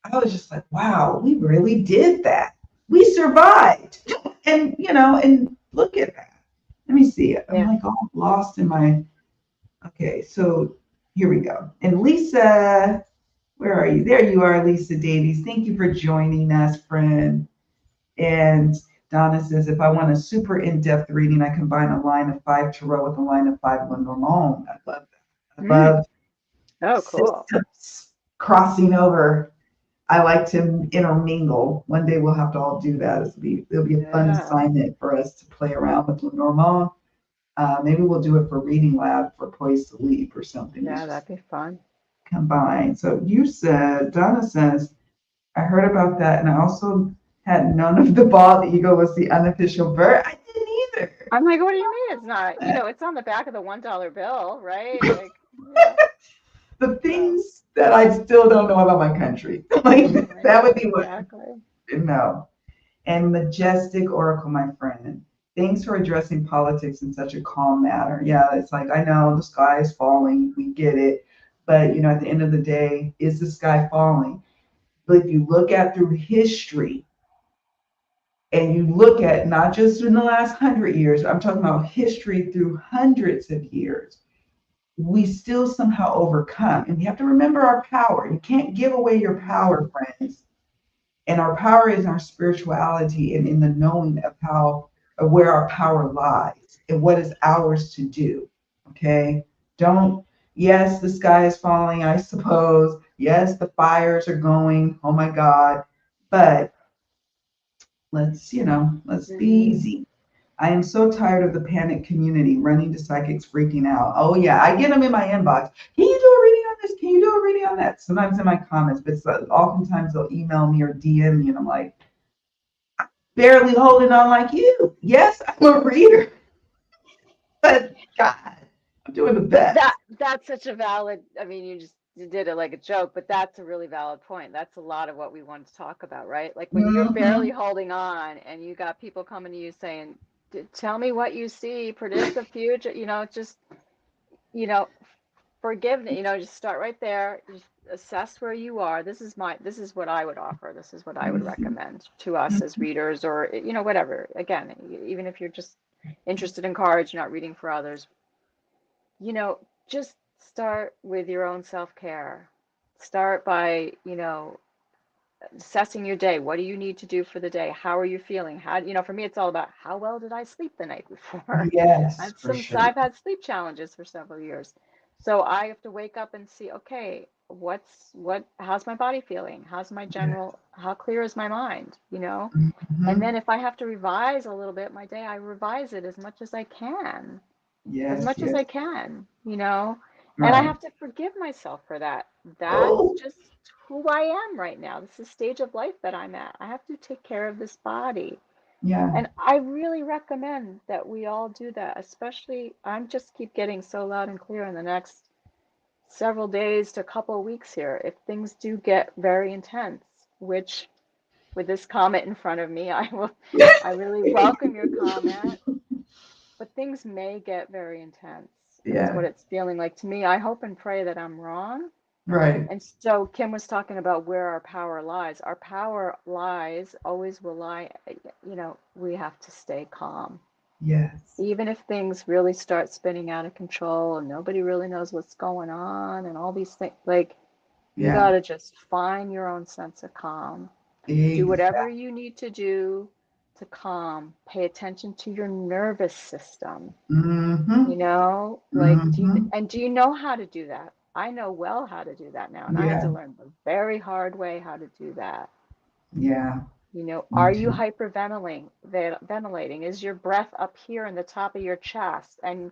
I was just like, wow, we really did that. We survived. And look at that. Let me see it. I'm Yeah. like all lost in my, okay, so here we go. And Lisa, where are you? There you are, Lisa Davies. Thank you for joining us, friend. And Donna says, if I want a super in-depth reading, I combine a line of five tarot with a line of five Lenormand. I love that. I Mm. love Oh, cool. systems crossing over. I like to intermingle. One day we'll have to all do that. It'll be a fun Yeah. assignment for us to play around with Lenormand. Maybe we'll do it for reading lab for Poised to Leap or something. Yeah, It's that'd just be fun. combine. So Donna says, I heard about that and I also had known of the bald eagle was the unofficial bird. I didn't either. I'm like, what do you mean it's not? It's on the back of the $1 bill, right? Like, yeah. The So, things that I still don't know about my country. Like I that would know, be what exactly. no. And majestic oracle, my friend. Thanks for addressing politics in such a calm manner. Yeah, it's like I know the sky is falling, we get it, but at the end of the day, is the sky falling? But if you look at through history and you look at not just in the last 100 years, I'm talking about history through hundreds of years, we still somehow overcome. And you have to remember our power. You can't give away your power, friends. And our power is our spirituality and in the knowing of where our power lies and what is ours to do. Okay. Don't, yes, the sky is falling, I suppose. Yes, the fires are going. Oh my God. But let's be Mm-hmm. easy. I am so tired of the panic community running to psychics freaking out. Oh yeah, I get them in my inbox. Can you do a reading on this? Can you do a reading on that? Sometimes in my comments, but oftentimes they'll email me or DM me, and I'm like, barely holding on like you. Yes, I'm a reader, but God, I'm doing the That best. that's such a valid, I mean, you did it like a joke, but that's a really valid point. That's a lot of what we want to talk about, right? Like when you're barely Hmm. holding on and you got people coming to you saying, Tell me what you see, predict the future," just, you know, forgiveness, just start right there, just assess where you are. This is what I would offer. This is what I would recommend to us as readers or, whatever. Again, even if you're just interested in cards, you're not reading for others, just start with your own self-care. Start by, assessing your day. What do you need to do for the day? How are you feeling? For me, it's all about how well did I sleep the night before? Yes, for sure. I've had sleep challenges for several years. So I have to wake up and see, okay, how's my body feeling? Yeah. How clear is my mind? And Hmm. then if I have to revise a little bit my day, I revise it as Yes, much as yes. I can. And I Right. have to forgive myself for that. That's Oh, just who I am right now. This is the stage of life that I'm at. I have to take care of this body. yeah. And I really recommend that we all do that, especially I'm just keep getting so loud and clear in the next several days to a couple of weeks here. If things do get very intense, which with this comment in front of me, I really welcome your comment, but things may get very intense, is what Yeah. it's feeling like to me. I hope and pray that I'm wrong. Right. And so Kim was talking about where our power lies. Our power lies, always will lie. We have to stay calm. Yes. Even if things really start spinning out of control and nobody really knows what's going on and all these things, like you got Yeah. to just find your own sense of calm. Do whatever Exactly. you need to do to calm. Pay attention to your nervous system. Mm-hmm. Like, Mm-hmm. do you know how to do that? I know well how to do that now, and I had Yeah. to learn the very hard way how to do that. Yeah. Me Are you too. ventilating? Is your breath up here in the top of your chest, and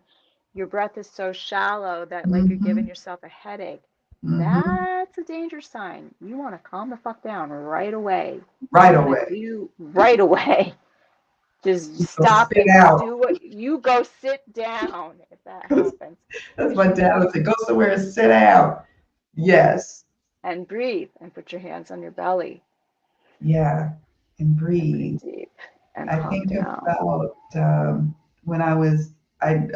your breath is so shallow that like you're giving Mm-hmm. yourself a headache? Mm-hmm. That's a danger sign. You want to calm the fuck down right away. Right You're gonna away. do right away. Just You go stop sit it. out. Do what you go sit down if that happens, That's because my dad would say, go somewhere and sit down. Yes. and breathe and put your hands on your belly Yeah. And and breathe breathe. deep and I calm think down. about when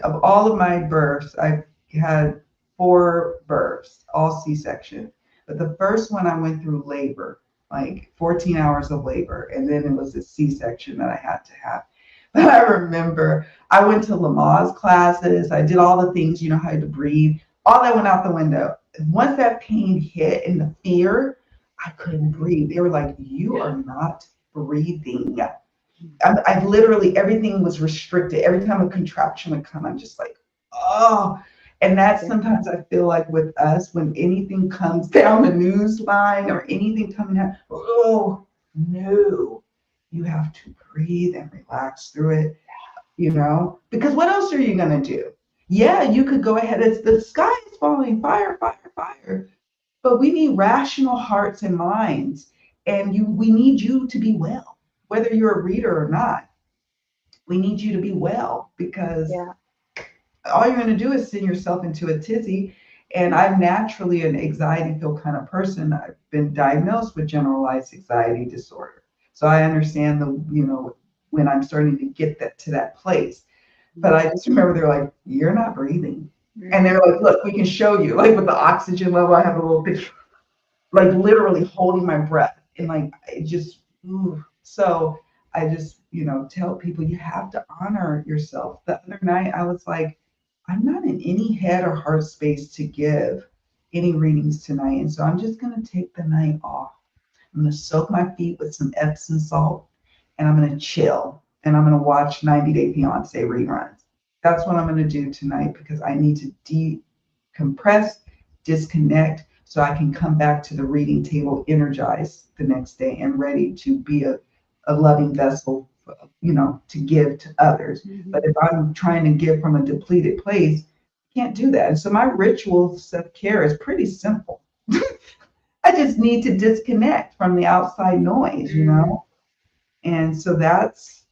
of all of my births, I've had four births, all C-section. But the first one I went through labor, like 14 hours of labor, and then it was a C-section that I had to have. But I remember I went to Lamaze classes. I did all the things, how to breathe. All that went out the window. Once that pain hit and the fear, I couldn't breathe. They were like, "You are not breathing." I've literally everything was restricted. Every time a contraction would come, I'm just like, oh. And that's Yeah. sometimes I feel like with us, when anything comes down the news line or anything coming out, oh no, you have to breathe and relax through it, because what else are you gonna do? Yeah, you could go ahead. It's the sky is falling, fire, fire, fire. But we need rational hearts and minds, and we need you to be well, whether you're a reader or not. We need you to be well because Yeah. all you're going to do is send yourself into a tizzy. And I'm naturally an anxiety filled kind of person. I've been diagnosed with generalized anxiety disorder. So I understand when I'm starting to get that to that place. But I just remember they're like, you're not breathing. And they're Mm-hmm. like, look, we can show you. Like with the oxygen level, I have a little picture, like literally holding my breath. And like, it just, ooh. So I just, tell people you have to honor yourself. The other night, I was like, I'm not in any head or heart space to give any readings tonight. And so I'm just going to take the night off. I'm going to soak my feet with some Epsom salt and I'm going to chill and I'm going to watch 90 Day Fiance reruns. That's what I'm going to do tonight because I need to decompress, disconnect, so I can come back to the reading table energized the next day and ready to be a loving vessel, to give to others. But Mm-hmm. if I'm trying to give from a depleted place, I can't do that. And so my ritual self care is pretty simple. I just need to disconnect from the outside noise. Mm. And so that's,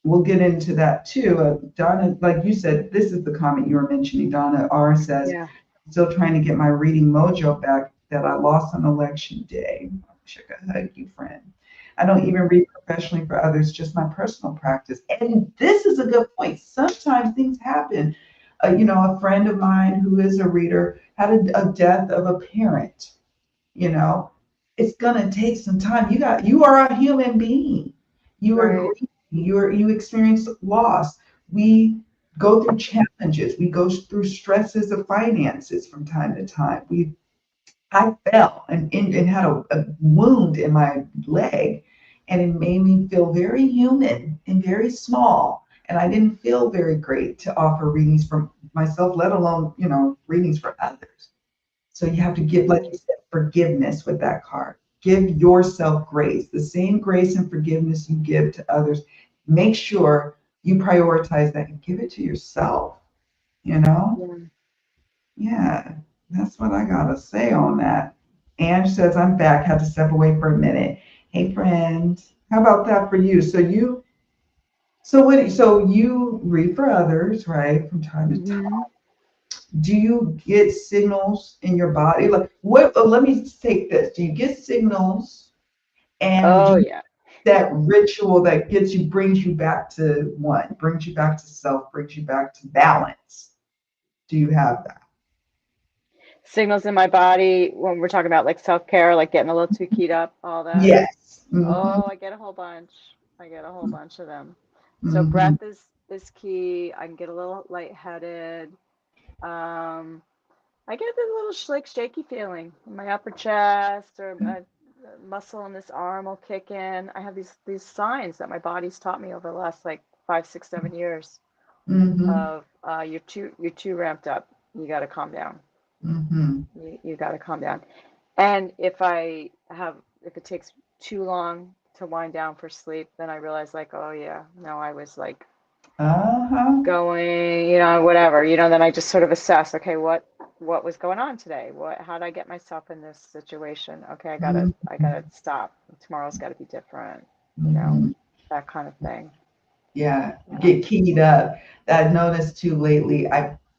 we'll get into that too. Donna, like you said, this is the comment you were mentioning. Donna R says, Yeah. still trying to get my reading mojo back that I lost on election day. I wish I could hug you, friend. I don't even read professionally for others, just my personal practice. And this is a good point. Sometimes things happen. A friend of mine who is a reader had a death of a parent. You know, it's gonna take some time. You are a human being. You are Right. grieving. You experience loss. We go through challenges. We go through stresses of finances from time to time. I fell and had a wound in my leg, and it made me feel very human and very small. And I didn't feel very great to offer readings for myself, let alone, readings for others. So you have to give, like you said, forgiveness with that card. Give yourself grace, the same grace and forgiveness you give to others. Make sure you prioritize that and give it to yourself, you know? Yeah. Yeah, that's what I gotta say on that. Ange says, I'm back, had to step away for a minute. Hey, friend, how about that for you? So you read for others, right, from time to time. Hmm. Do you get signals in your body? Like what? Let me take this. Do you get signals, and do Oh you yeah. that ritual that brings you back to one, brings you back to self, brings you back to balance? Do you have that? Signals in my body when we're talking about like self-care, like getting a little too keyed up, all that. Yes. Mm-hmm. Oh, I get a whole bunch. I get a whole bunch of them. So Mm-hmm. breath is key. I can get a little lightheaded. Um, I get this little like shaky feeling in my upper chest or a muscle in this arm will kick in. I have these signs that my body's taught me over the last like 5, 6, 7 years Mm-hmm. of you're too ramped up. You got to calm down. Mm-hmm. You got to calm down. And if it takes too long to wind down for sleep, then I realize like, oh yeah, no, I was like Uh-huh. going, whatever, then I just sort of assess, okay, what was going on today? How did I get myself in this situation? Okay, I gotta stop. Tomorrow's got to be different, you know, Mm-hmm. that kind of thing. Yeah, Yeah. get keyed up. I've noticed too lately,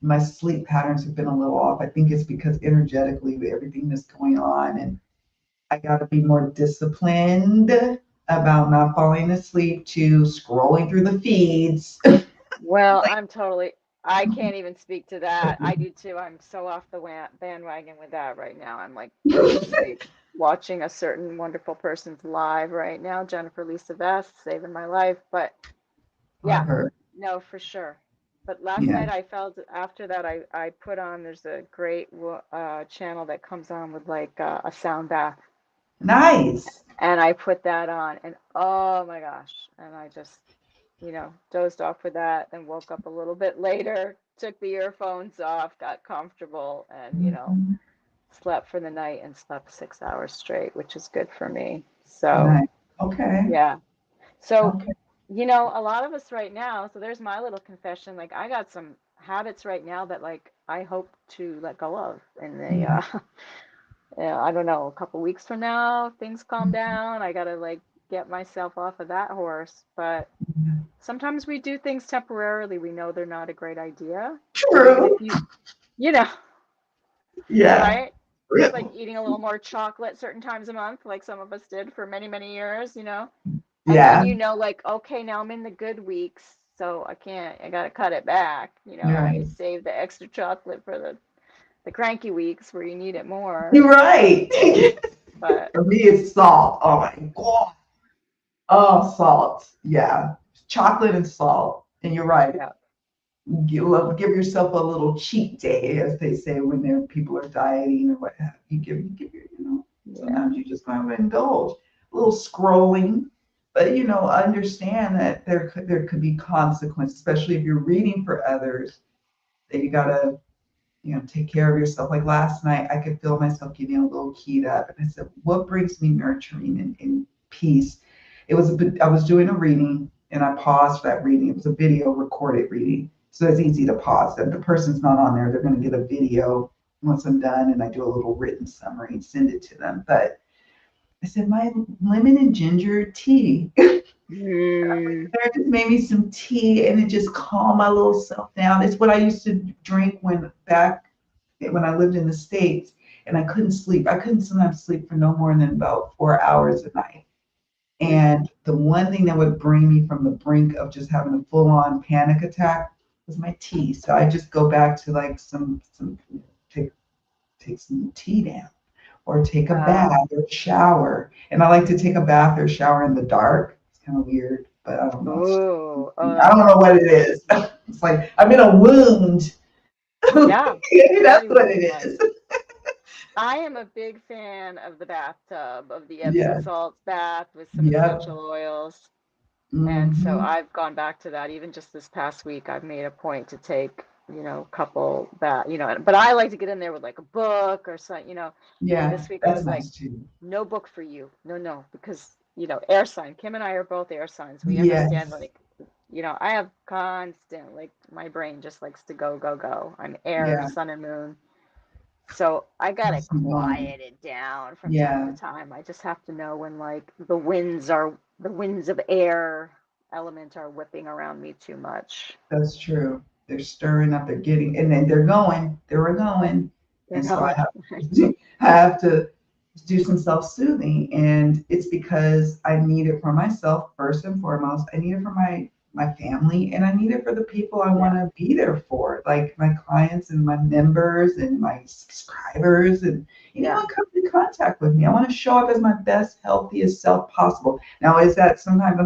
my sleep patterns have been a little off. I think it's because energetically with everything that's going on, and I got to be more disciplined about not falling asleep to scrolling through the feeds. Well, I can't even speak to that. I do too. I'm so off the bandwagon with that right now. I'm like going to sleep watching a certain wonderful person's live right now, Jennifer Lisa Vest, saving my life. But Love yeah, her. no, for sure. But last Yeah. night I felt after that I put on, there's a great channel that comes on with like a sound bath, Nice. and I put that on, and oh my gosh, and I just dozed off with that, then woke up a little bit later, took the earphones off, got comfortable, and Mhm. slept for the night and slept 6 hours straight, which is good for me. So Nice. Okay. yeah. So, Okay. a lot of us right now, so there's my little confession. Like, I got some habits right now that, like, I hope to let go of in the, Mhm. yeah, I don't know, a couple weeks from now, things calm down. I gotta, like, get myself off of that horse. But sometimes we do things temporarily. We know they're not a great idea. And even if True. you know, Yeah. right? It's like eating a little more chocolate certain times a month, like some of us did for many, many years. And then Yeah. like, okay, now I'm in the good weeks, so I gotta cut it back, and you Right. save the extra chocolate for the cranky weeks where you need it more. You're right. But For me, it's salt. Oh my God. Oh, salt. Yeah. Chocolate and salt. And you're right. yeah, Give yourself a little cheat day, as they say when people are dieting or what have you. yeah, Sometimes you just want to indulge. A little scrolling, but understand that there could be consequences, especially if you're reading for others, that you gotta take care of yourself. Like last night, I could feel myself getting a little keyed up, and I said, "What brings me nurturing and peace?" I was doing a reading, and I paused that reading. It was a video recorded reading, so it's easy to pause. If the person's not on there, they're going to get a video once I'm done, and I do a little written summary and send it to them. But I said, my lemon and ginger tea. Mm. There just made me some tea and it just calmed my little self down. It's what I used to drink when I lived in the States and I couldn't sleep. I couldn't sometimes sleep for no more than about 4 hours a night. Mm. And the one thing that would bring me from the brink of just having a full on panic attack was my tea. So I just go back to like some take take some tea down or take a bath Oh. or shower. And I like to take a bath or shower in the dark. It's kind of weird, but I don't know. Ooh. Oh, I that don't know sounds what it nice. is. It's like I'm in a wound. Yeah, That's very what it womb-like. is. I am a big fan of the bathtub, of the Epsom Yeah. salts bath with some Yep. essential oils. And so Hmm. I've gone back to that. Even just this past week, I've made a point to take, a couple that, but I like to get in there with like a book or something, and Yeah, this week I that's was like, nice too. no book for you. No, no, because, air sign. Kim and I are both air signs. We understand Yes. like, I have constant, like my brain just likes to go, go, go. I'm air, Yeah. sun and moon. So I gotta Constantly going. quiet it down from time to Yeah, time. I just have to know when like the winds of air element are whipping around me too much. that's true. They're stirring up, they're getting, and then they're going. They're And so I going. have I have to do some self-soothing. And it's because I need it for myself first and foremost. I need it for my family and I need it for the people I want Yeah, to be there for, like my clients and my members and my subscribers and yeah. anyone comes in contact with me. I want to show up as my best, healthiest self possible. Now, is that sometimes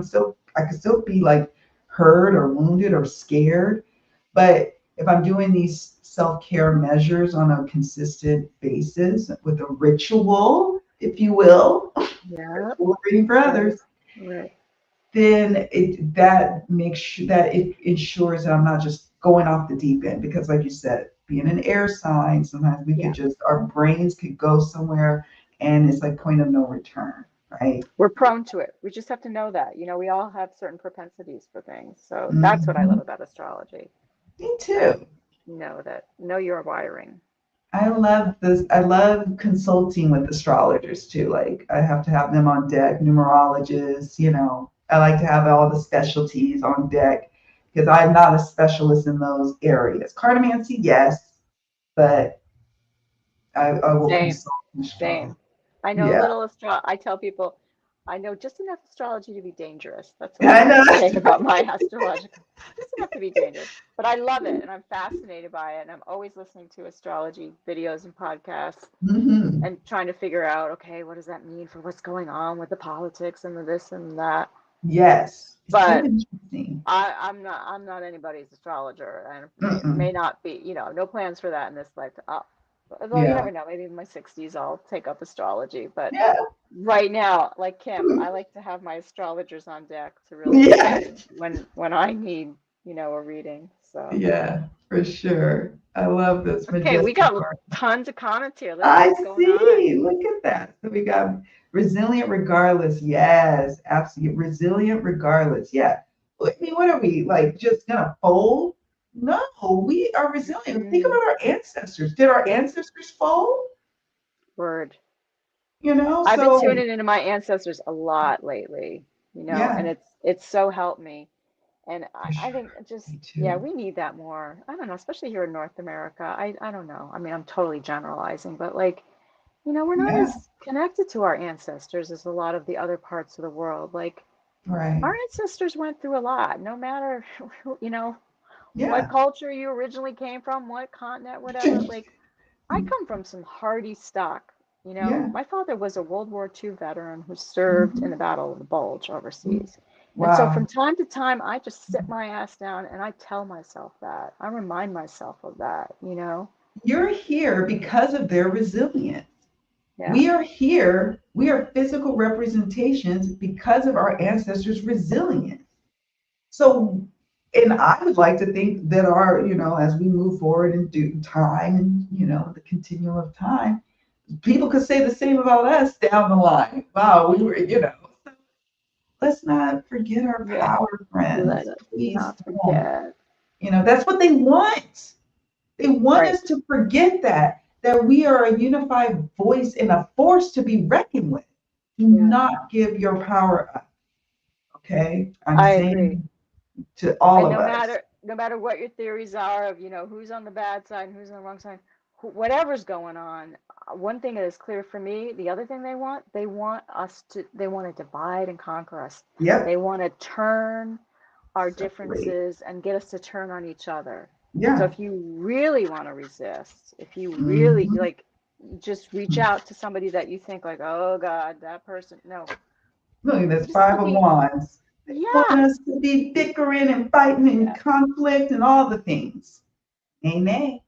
I could still be like hurt or wounded or scared, but if I'm doing these self care measures on a consistent basis with a ritual, if you will, Yeah. ritual reading for Right. others, Right. then that makes sure that it ensures that I'm not just going off the deep end. Because, like you said, being an air sign, sometimes we could Yeah. just, our brains could go somewhere and it's like point of no return, right? We're prone to it. We just have to know that. We all have certain propensities for things. So that's what I love Hmm. about astrology. Me That too. know your wiring. I love this. I love consulting with astrologers too. Like I have to have them on deck, numerologists, I like to have all the specialties on deck because I'm not a specialist in those areas. Cartomancy, yes, but I will Same. consult an Same. astrologer. I know a Yeah. little I tell people I know just enough astrology to be dangerous. That's what I I like to say know. about my astrological. Just enough to be dangerous. But I love it and I'm fascinated by it and I'm always listening to astrology videos and podcasts Hmm. and trying to figure out, okay, what does that mean for what's going on with the politics and the this and that. Yes. It's so But interesting. I'm not anybody's astrologer and may Mm-mm. not be, no plans for that in this life. Although you Yeah. never know, maybe in my 60s I'll take up astrology. But Yeah. right now, like Kim, I like to have my astrologers on deck to really assist Yeah. me when I need, a reading. So Yeah. For sure. I love this okay, we majestic got art. tons of comments here. Let's see I what's going on. see. Look at that. So we got resilient regardless. Yes, absolutely. Resilient regardless. Yeah. I mean, what are we like just gonna fold? No, we are resilient. Think Mm, about our ancestors. Did our ancestors fold? word. I've been So tuning into my ancestors a lot lately, and yeah, it's so helped me. And I, for I sure. think just, Me yeah, too. we need that more. I don't know, especially here in North America. I don't know. I mean, I'm totally generalizing, but like, we're not Yeah, as connected to our ancestors as a lot of the other parts of the world. Like, right. our ancestors went through a lot, no matter, what Yeah. culture you originally came from, what continent, whatever. Like, I come from some hardy stock. Yeah. My father was a World War II veteran who served in Hmm. the Battle of the Bulge overseas. And so from Wow. time to time, I just sit my ass down and I tell myself that. I remind myself of that. You're here because of their resilience. Yeah. We are here, we are physical representations because of our ancestors' resilience. So, and I would like to think that as we move forward in due time and, the continuum of time, people could say the same about us down the line. Wow, we were, let's not forget our Yeah. power, Let friends. us Please not don't. forget. That's what they want. They want Right. us to forget that we are a unified voice and a force to be reckoned with. Do Yeah, not give your power up. Okay. I'm I agree. saying to all And of us. no matter what your theories are of, who's on the bad side and who's on the wrong side, whatever's going on, one thing that is clear for me, the other thing they want us to, they want to divide and conquer us. They Yep. want to turn our Separate. differences and get us to turn on each other. So Yeah. if you really want to resist, if you really Hmm. like, just reach out to somebody that you think like, oh God, that person. No, Look, there's just five to of be, wands. They want yeah, us to be bickering and fighting and yeah. conflict and all the things. Nay, nay.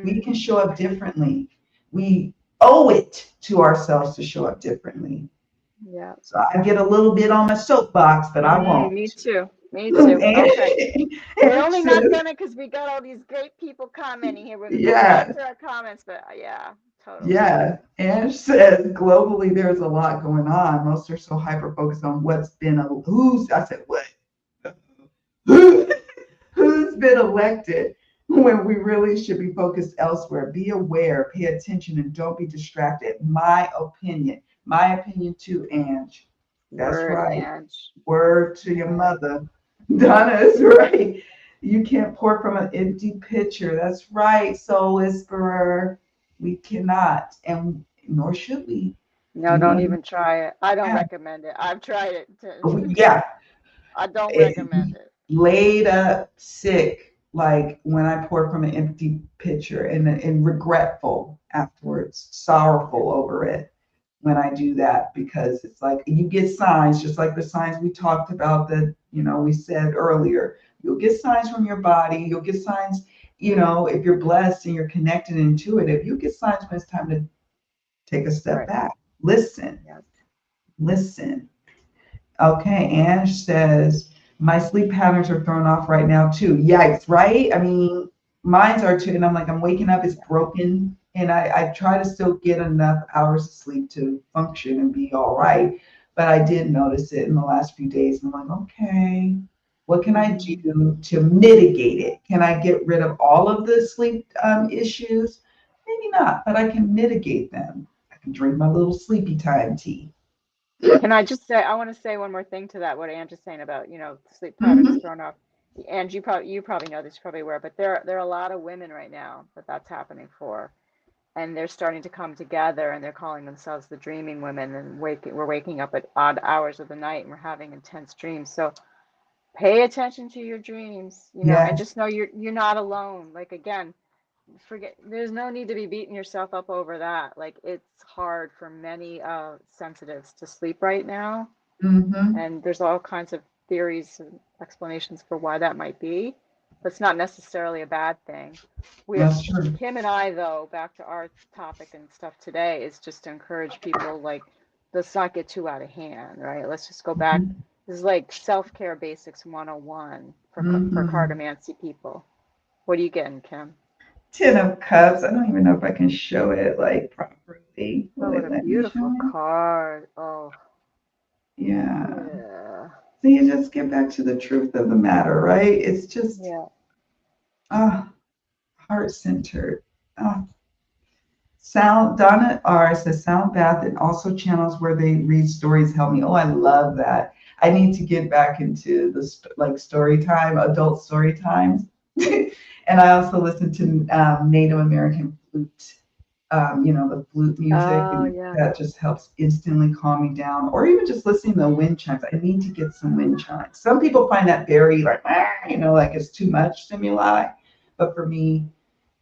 We Mm-mm. can show up differently. We owe it to ourselves to show up differently. Yeah. So I get a little bit on my soapbox, but I Me won't. too. Me too. Okay. and, We're and only not says, gonna because we got all these great people commenting here. We're gonna go back yeah, to our comments, but yeah, totally. yeah. And says globally there's a lot going on. Most are so hyper focused on what's been who's I said what? Who, who's been elected when we really should be focused elsewhere. Be aware, pay attention, and don't be distracted. My opinion too, Ange. That's Word, right. Ange. Word to your Word. mother. Donna is right. You can't pour from an empty pitcher. That's right, soul whisperer. We cannot, and nor should we. No, We don't want even try it. I don't to, recommend it. I've tried it. yeah, I don't recommend it, it. laid up sick, like when I poured from an empty pitcher and regretful afterwards, Yeah. sorrowful over it when I do that because it's like you get signs, just like the signs we talked about that, we said earlier. You'll get signs from your body, you'll get signs, if you're blessed and you're connected and intuitive, you'll get signs when it's time to take a step Right. back. Listen, Yes. listen. Okay, Ange says, my sleep patterns are thrown off right now too. Yikes, right? I mean, mine's are too. And I'm like, I'm waking up, it's Yeah. broken. And I try to still get enough hours of sleep to function and be all right. But I did notice it in the last few days. And I'm like, okay, what can I Hmm. do to mitigate it? Can I get rid of all of the sleep issues? Maybe not, but I can mitigate them. I can drink my little sleepy time tea. Can I just say, I want to say one more thing to that, what Ange is saying about, sleep patterns Hmm. thrown off. And you probably know this, you're probably aware, but there are a lot of women right now that that's happening for. And they're starting to come together and they're calling themselves the dreaming women and we're waking up at odd hours of the night and we're having intense dreams. So pay attention to your dreams, and Yes. just know you're not alone. Like again, forget there's no need to be beating yourself up over that. Like it's hard for many sensitives to sleep right now, Hmm. and there's all kinds of theories and explanations for why that might be, but it's not necessarily a bad thing. We're That's true. Kim and I, though, back to our topic and stuff today, is just to encourage people like, let's not get too out of hand, right? Let's just go back. Hmm. This is like self-care basics 101 for Hmm. cartomancy people. What are you getting, Kim? Ten of Cups. I don't even know if I can show it like properly. Oh, Will what it a let me beautiful show it? card. Oh, Yeah. yeah. So you just get back to the truth of the matter, right? It's just Yeah. ah heart centered. Ah. Sound Donna R says sound bath and also channels where they read stories help me. Oh, I love that. I need to get back into the like story time, adult story times. And I also listen to Native American flute, the flute music, Oh, and yeah. that just helps instantly calm me down. Or even just listening to wind chimes. I need to get some wind chimes. Some people find that very like, like it's too much stimuli, but for me,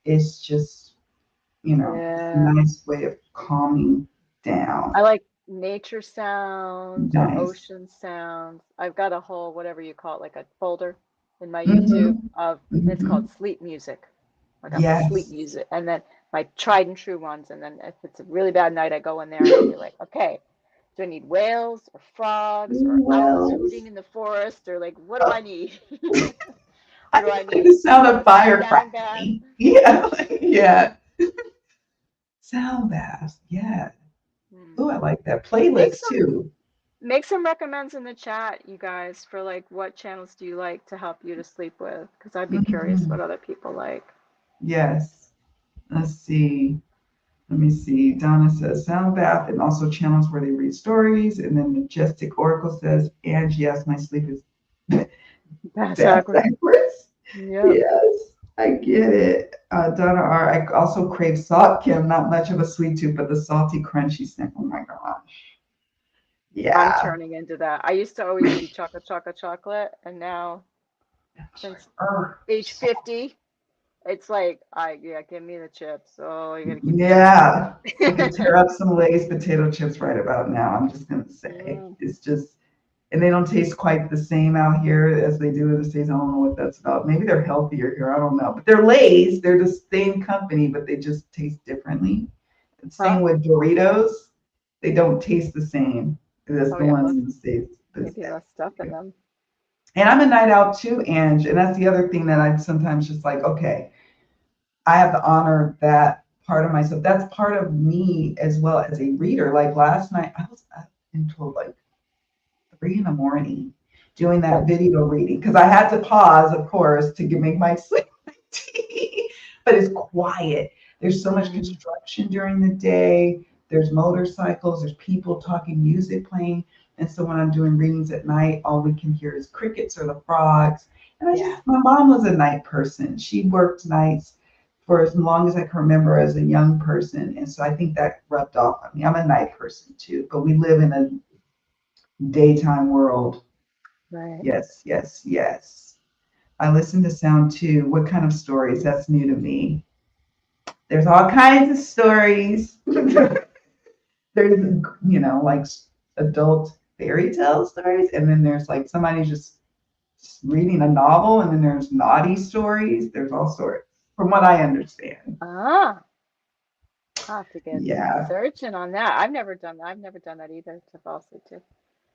it's just it's a Yeah. nice way of calming I down. like nature sounds or Nice. ocean sounds. I've got a whole, whatever you call it, like a folder in my YouTube Hmm. of, it's Hmm. called sleep music. Like I'm sleep Yes. music. And then my tried and true ones. And then if it's a really bad night, I go in there and I'll be like, okay, do I need whales or frogs or owls hooting Wells. in the forest or like, what do Oh, I need? I Or do just I like need the sound of fire sound bath? crackling. Yeah. Yeah. Sound baths. Yeah. Hmm. Oh, I like that. Make Playlist some too. Make some recommends in the chat, you guys, for like what channels do you like to help you to sleep with? Because I'd be curious Hmm. what other people like. Yes. Let's see. Let me see. Donna says sound bath and also channels where they read stories. And then Majestic Oracle says, and yes, my sleep is That's bad awkward. backwards. Yep. Yes, I get it. Donna R. I also crave salt, Kim. Not much of a sweet tooth, but the salty, crunchy snack. Oh my gosh. I'm Yeah. turning into that. I used to always be chocolate, chocolate, chocolate, and now It's like, since age 50, it's like, I yeah, give me the chips. Oh, you gotta keep the chips yeah. coming. I could tear up some Lay's potato chips right about now. I'm just gonna say. Mm, It's just and they don't taste quite the same out here as they do in the States. I don't know what that's about. Maybe they're healthier here. I don't know. But they're Lay's. They're the same company, but they just taste differently. huh? Same with Doritos. They don't taste the same as Oh the yeah, ones in the States. But maybe less stuff in them. and I'm a night owl too, Ange. And that's the other thing that I'm sometimes just like, okay, I have to honor that part of myself. That's part of me as well as a reader. Like last night, I was up until like 3 in the morning doing that video reading because I had to pause, of course, to make my sleep tea. But it's quiet. There's so much Mm, construction during the day. There's motorcycles. There's people talking, music playing. And so when I'm doing readings at night, all we can hear is crickets or the frogs. And yeah. my mom was a night person. She worked nights for as long as I can remember as a young person. And so I think that rubbed off on me. I'm a night person too, but we live in a daytime world. Right. Yes, yes, yes. I listen to sound too. What kind of stories? That's new to me. There's all kinds of stories. There's, like adult fairy tale stories, and then there's like somebody just reading a novel, and then there's naughty stories. There's all sorts, from what I understand. Ah, I'll have to get Yeah. searching on that. I've never done that. I've never done that either to fall asleep to.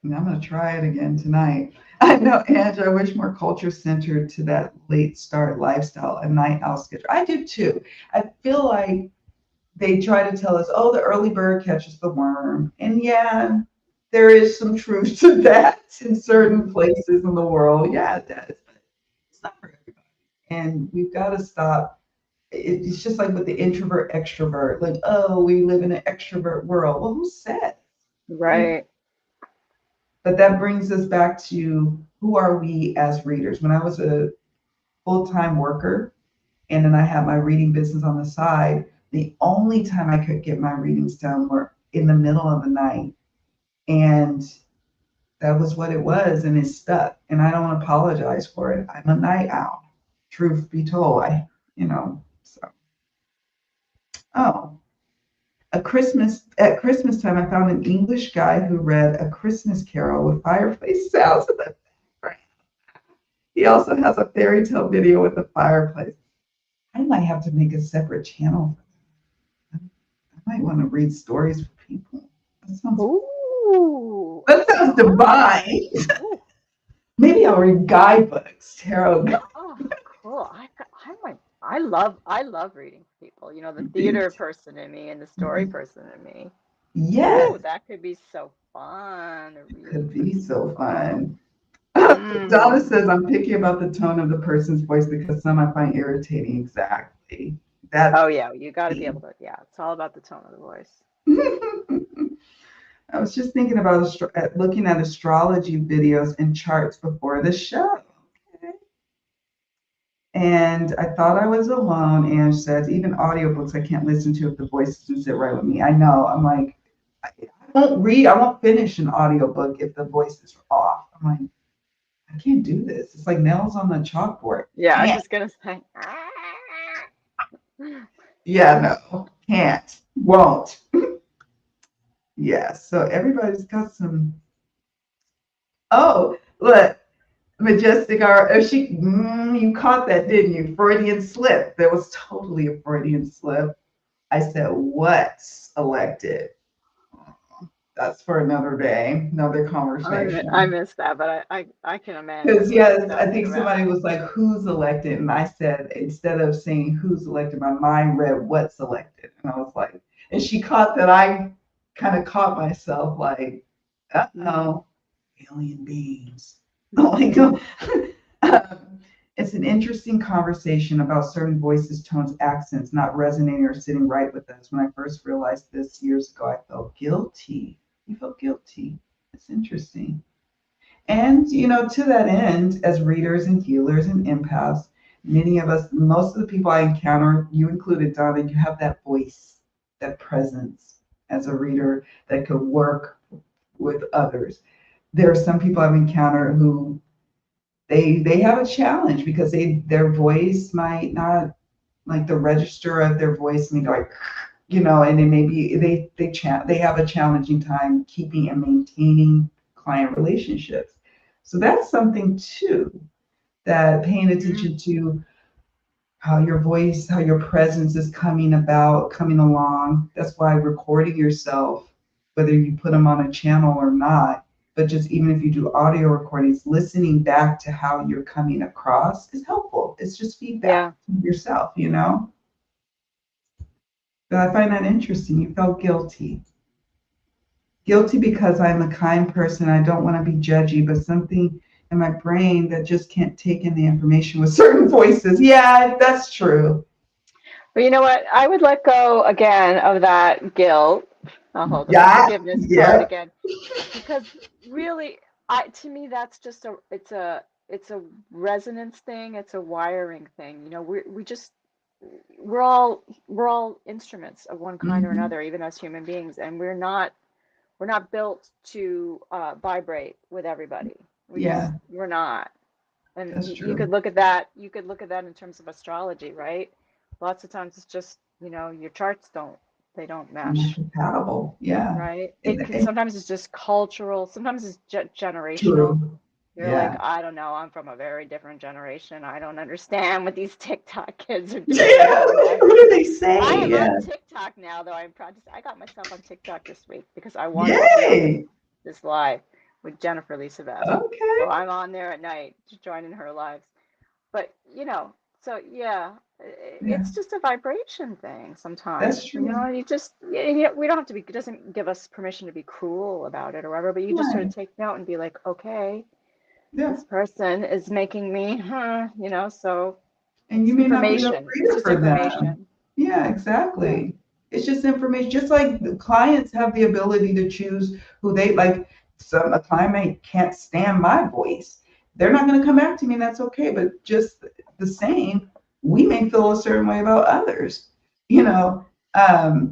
And I'm going to try it again tonight. I know, Ange, I wish more culture centered to that late start lifestyle, a night owl schedule. I do too. I feel like they try to tell us, oh, the early bird catches the worm. And yeah, there is some truth to that in certain Mm, places in the world. Yeah, it does. But it's not for everybody. And we've got to stop. It's just like with the introvert extrovert, like, oh, we live in an extrovert world. Well, who said? Like, right. but that brings us back to who are we as readers? When I was a full time worker and then I had my reading business on the side, the only time I could get my readings done were in the middle of the night. And that was what it was. And it stuck. And I don't apologize for it. I'm a night owl. Truth be told, so. Oh, at Christmas time, I found an English guy who read A Christmas Carol with fireplace sounds in the background. He also has a fairy tale video with a fireplace. I might have to make a separate channel. I might want to read stories for people. That sounds Ooh, that sounds ah, divine. ooh, Maybe I'll read guidebooks, tarot. oh, cool. I love reading for people. You know, the theater Guides. person in me and the story person in me. Ooh, Yes, that could be so fun to it read could for be so people. fun. Donna says Mm. I'm picky about the tone of the person's voice because some I find irritating. Exactly. That's Oh yeah, you got to be me. able to. Yeah, it's all about the tone of the voice. I was just thinking about looking at astrology videos and charts before the show. Okay. And I thought I was alone. And says, even audiobooks I can't listen to if the voice doesn't sit right with me. I know. I'm like, I won't finish an audiobook if the voice is off. I'm like, I can't do this. It's like nails on the chalkboard. Yeah, I was Can't. just gonna say. Yeah, no, can't, won't. Yeah, so everybody's got some. Oh, look, Majestic R. Oh, you caught that, didn't you? Freudian slip. There was totally a Freudian slip. I said, what's elected? That's for another day, another I conversation. missed that, but I can imagine Because, what you're yes, I talking think about. somebody was like, who's elected? And I said, instead of saying who's elected, my mind read what's elected. And I was like, and she caught that I kind of caught myself like, Mm. uh-oh, alien beings. Oh my God. It's an interesting conversation about certain voices, tones, accents not resonating or sitting right with us. When I first realized this years ago, I felt guilty. You felt guilty. It's interesting. And, to that end, as readers and healers and empaths, many of us, most of the people I encounter, you included, Donna, you have that voice, that presence as a reader that could work with others. There are some people I've encountered who they have a challenge because their voice might not, like the register of their voice may go like, and it may be they have a challenging time keeping and maintaining client relationships. So that's something too, that paying Mhm. attention to how your voice, how your presence is coming along. That's why recording yourself, whether you put them on a channel or not, but just even if you do audio recordings, listening back to how you're coming across is helpful. It's just feedback Yeah. from yourself. But I find that interesting. You felt guilty. Guilty because I'm a kind person. I don't want to be judgy, but something in my brain that just can't take in the information with certain voices. Yeah, that's true. But you know what? I would let go again of that guilt. I'll hold up the Yeah, forgiveness card yeah, again because really, I to me that's just it's a resonance thing. It's a wiring thing. We're all instruments of one kind or hmm, another, even as human beings, and we're not built to vibrate with everybody. yeah, We're not. And that's you could true. look at that. You could look at that in terms of astrology, right? Lots of times it's just, your charts they don't Not mesh, compatible. Yeah, right? It and, can and sometimes it's just cultural, sometimes it's generational. true. You're like, Yeah. I don't know, I'm from a very different generation. I don't understand what these TikTok kids are doing Yeah. or What whatever. do they I say? am Yeah. on TikTok now, though. I'm proud to say I got myself on TikTok this week because I wanted to be on this Yay. this live with Jennifer Lisa Beth. So Okay. I'm on there at night, just joining her lives. But, so yeah, Yeah, it's just a vibration thing that's sometimes. true. We don't have to be, it doesn't give us permission to be cruel about it or whatever, but you just sort of Right. take note and be like, okay, Yeah. this person is making me, so And you it's may not be the information. It's reader just for them. information. Yeah, Yeah. exactly. It's just information. Just like the clients have the ability to choose who they like. A client can't stand my voice. They're not going to come back to me, and that's okay. But just the same, we may feel a certain way about others. You know,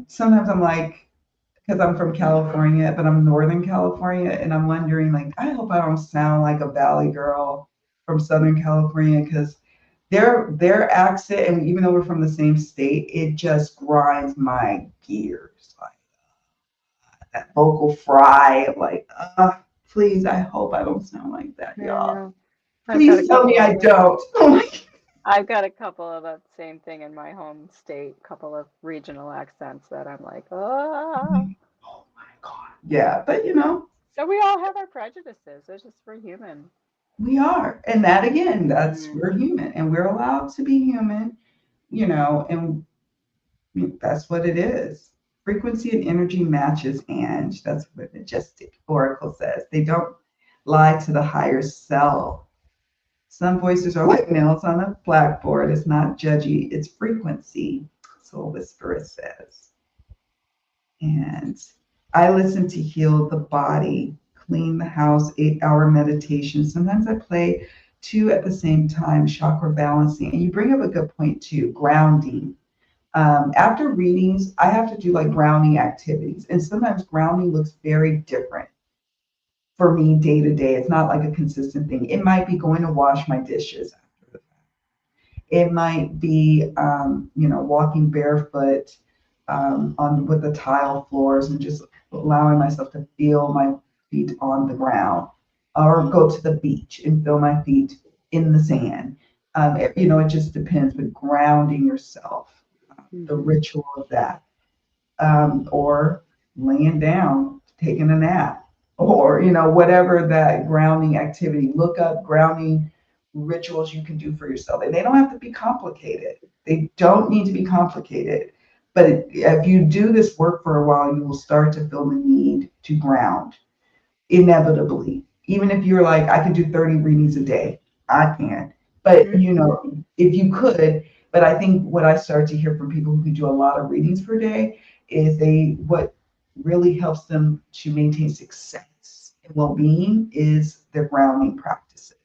sometimes I'm like, because I'm from California, but I'm Northern California, and I'm wondering, like, I hope I don't sound like a Valley girl from Southern California, because their accent, and even though we're from the same state, it just grinds my gears. Like that vocal fry, like, please, I hope I don't sound like that, I y'all. know. I've got a Please tell me couple I of them. don't. Oh my I've got a couple of the same thing in my home state, couple of regional accents that I'm like, oh. oh my God. Yeah, but So we all have our prejudices. It's just we're human. we are. And that again, that's Mm. we're human and we're allowed to be human, and that's what it is. Frequency and energy matches, and that's what Majestic Oracle says. They don't lie to the higher self. Some voices are like nails on a blackboard. It's not judgy, it's frequency. Soul Whisperer says. And I listen to heal the body, clean the house, 8-hour meditation. Sometimes I play two at the same time, chakra balancing. And you bring up a good point too, grounding. After readings, I have to do like grounding activities. And sometimes grounding looks very different for me day to day. It's not like a consistent thing. It might be going to wash my dishes. It might be, walking barefoot on with the tile floors and just allowing myself to feel my feet on the ground, or go to the beach and feel my feet in the sand. It just depends. But grounding yourself, the Hmm. ritual of that, or laying down, taking a nap, or whatever that grounding activity. Look up grounding rituals you can do for yourself, and they don't have to be complicated. They don't need to be complicated. But if you do this work for a while, you will start to feel the need to ground inevitably. Even if you're like, I can do 30 readings a day, I can't. But, Mhm. if you could, but I think what I start to hear from people who can do a lot of readings per day is what really helps them to maintain success and well-being is their grounding practices.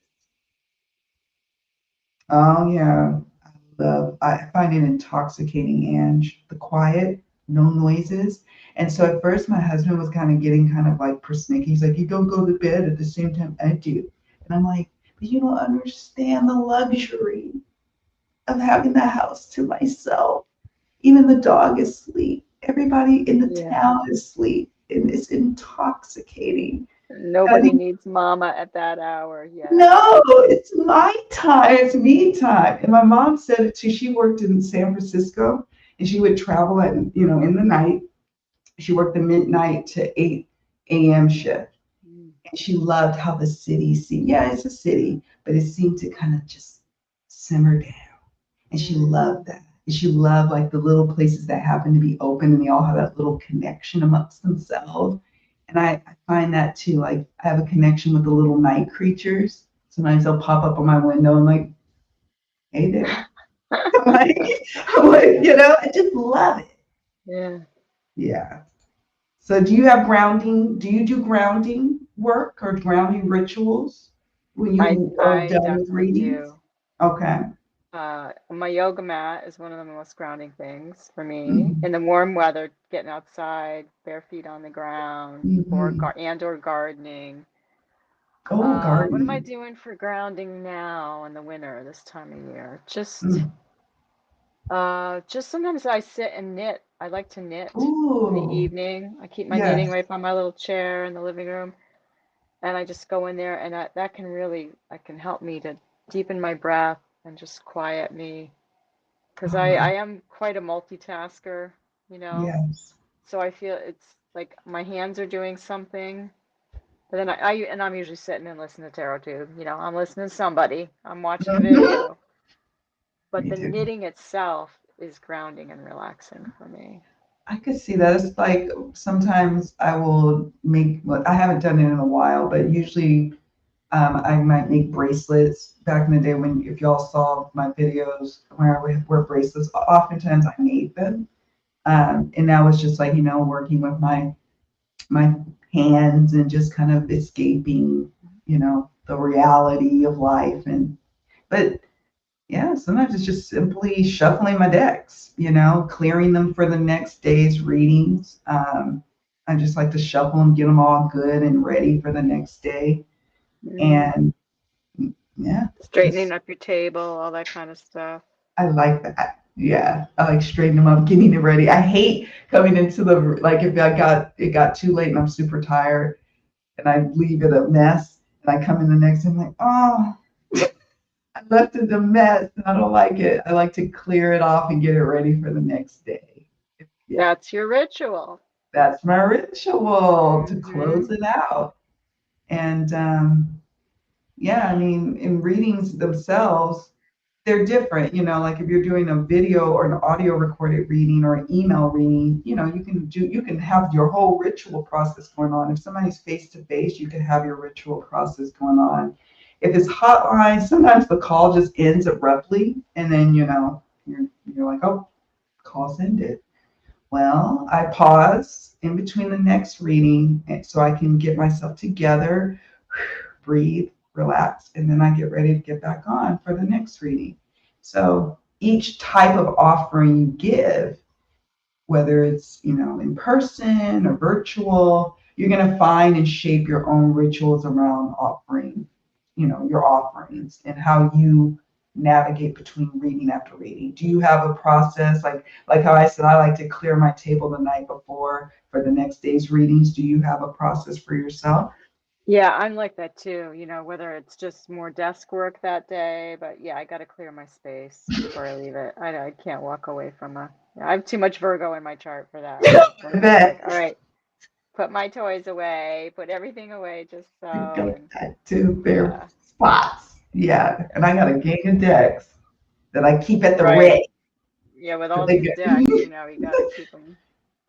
Oh yeah. I find it intoxicating, Ange, the quiet, no noises. And so at first my husband was kind of getting kind of like persnickety. He's like, you don't go to bed at the same time I do. And I'm like, but you don't understand the luxury of having the house to myself. Even the dog is asleep. Everybody in the Yeah. town is asleep. And it's intoxicating. And I Nobody think, needs mama at that hour. Yeah. no, it's my time. It's me time. And my mom said it too. She worked in San Francisco and she would travel in the night. She worked the midnight to 8 a.m. shift. Mm. And she loved how the city seemed. Yeah, it's a city, but it seemed to kind of just simmer down. And she loved Mm. that. And she loved like the little places that happen to be open and they all have that little connection amongst themselves. And I find that too. Like I have a connection with the little night creatures. Sometimes they'll pop up on my window and like, hey there. I'm like, I just love it. Yeah. Yeah. So do you have grounding? Do you do grounding work or grounding rituals when you are I done with definitely readings? do. Okay. My yoga mat is one of the most grounding things for me. Mm-hmm. In the warm weather, getting outside, bare feet on the ground, Mm-hmm. or gardening. Oh, What am I gardening. doing for grounding now in the winter, this time of year? Mm. Just sometimes I sit and knit. I like to knit in the Ooh, evening. I keep my knitting yes. right by my little chair in the living room, and I just go in there, and that can help me to deepen my breath and just quiet me. Because Oh, I am quite a multitasker, you know, yes. so I feel it's like my hands are doing something, but then and I'm usually sitting and listening to tarot tube, I'm listening to somebody, I'm watching a Mhm. video, but Me the too. knitting itself is grounding and relaxing for me. I could see that. It's like sometimes I will make, well, I haven't done it in a while, but usually I might make bracelets. Back in the day when, if y'all saw my videos where I would wear bracelets, oftentimes I made them. And now it's just like, working with my hands and just kind of escaping, the reality of life. But yeah, sometimes it's just simply shuffling my decks, clearing them for the next day's readings. I just like to shuffle them, get them all good and ready for the next day. Mm. And yeah, Straightening just up your table, all that kind of stuff. I like that. Yeah, I like straightening them up, getting it ready. I hate coming into the like if it got too late and I'm super tired and I leave it a mess and I come in the next day, I'm like, oh, I left it a mess and I don't like it. I like to clear it off and get it ready for the next day. Yeah, That's your ritual. that's my ritual to Mm-hmm. close it out. And yeah, I mean, in readings themselves, they're different. Like if you're doing a video or an audio recorded reading or an email reading, you can have your whole ritual process going on. If somebody's face to face, you can have your ritual process going on. If it's hotline, sometimes the call just ends abruptly, and then you're like, oh, call's ended. Well, I pause in between the next reading so I can get myself together, breathe, relax, and then I get ready to get back on for the next reading. So each type of offering you give, whether it's in person or virtual, you're going to find and shape your own rituals around offering, your offerings and how you navigate between reading after reading. Do you have a process like how I said I like to clear my table the night before for the next day's readings? Do you have a process for yourself? Yeah, I'm like that too, whether it's just more desk work that day, but yeah, I got to clear my space before I leave it. I can't walk away from I have too much Virgo in my chart for that. Where I I'm just like, bet all right, put my toys away, put everything away just I so, got and that too. Fair yeah, spots. Yeah, and I got a gang of decks that I keep at the right. ready. Yeah, with 'Cause all they these get, decks, you got to keep them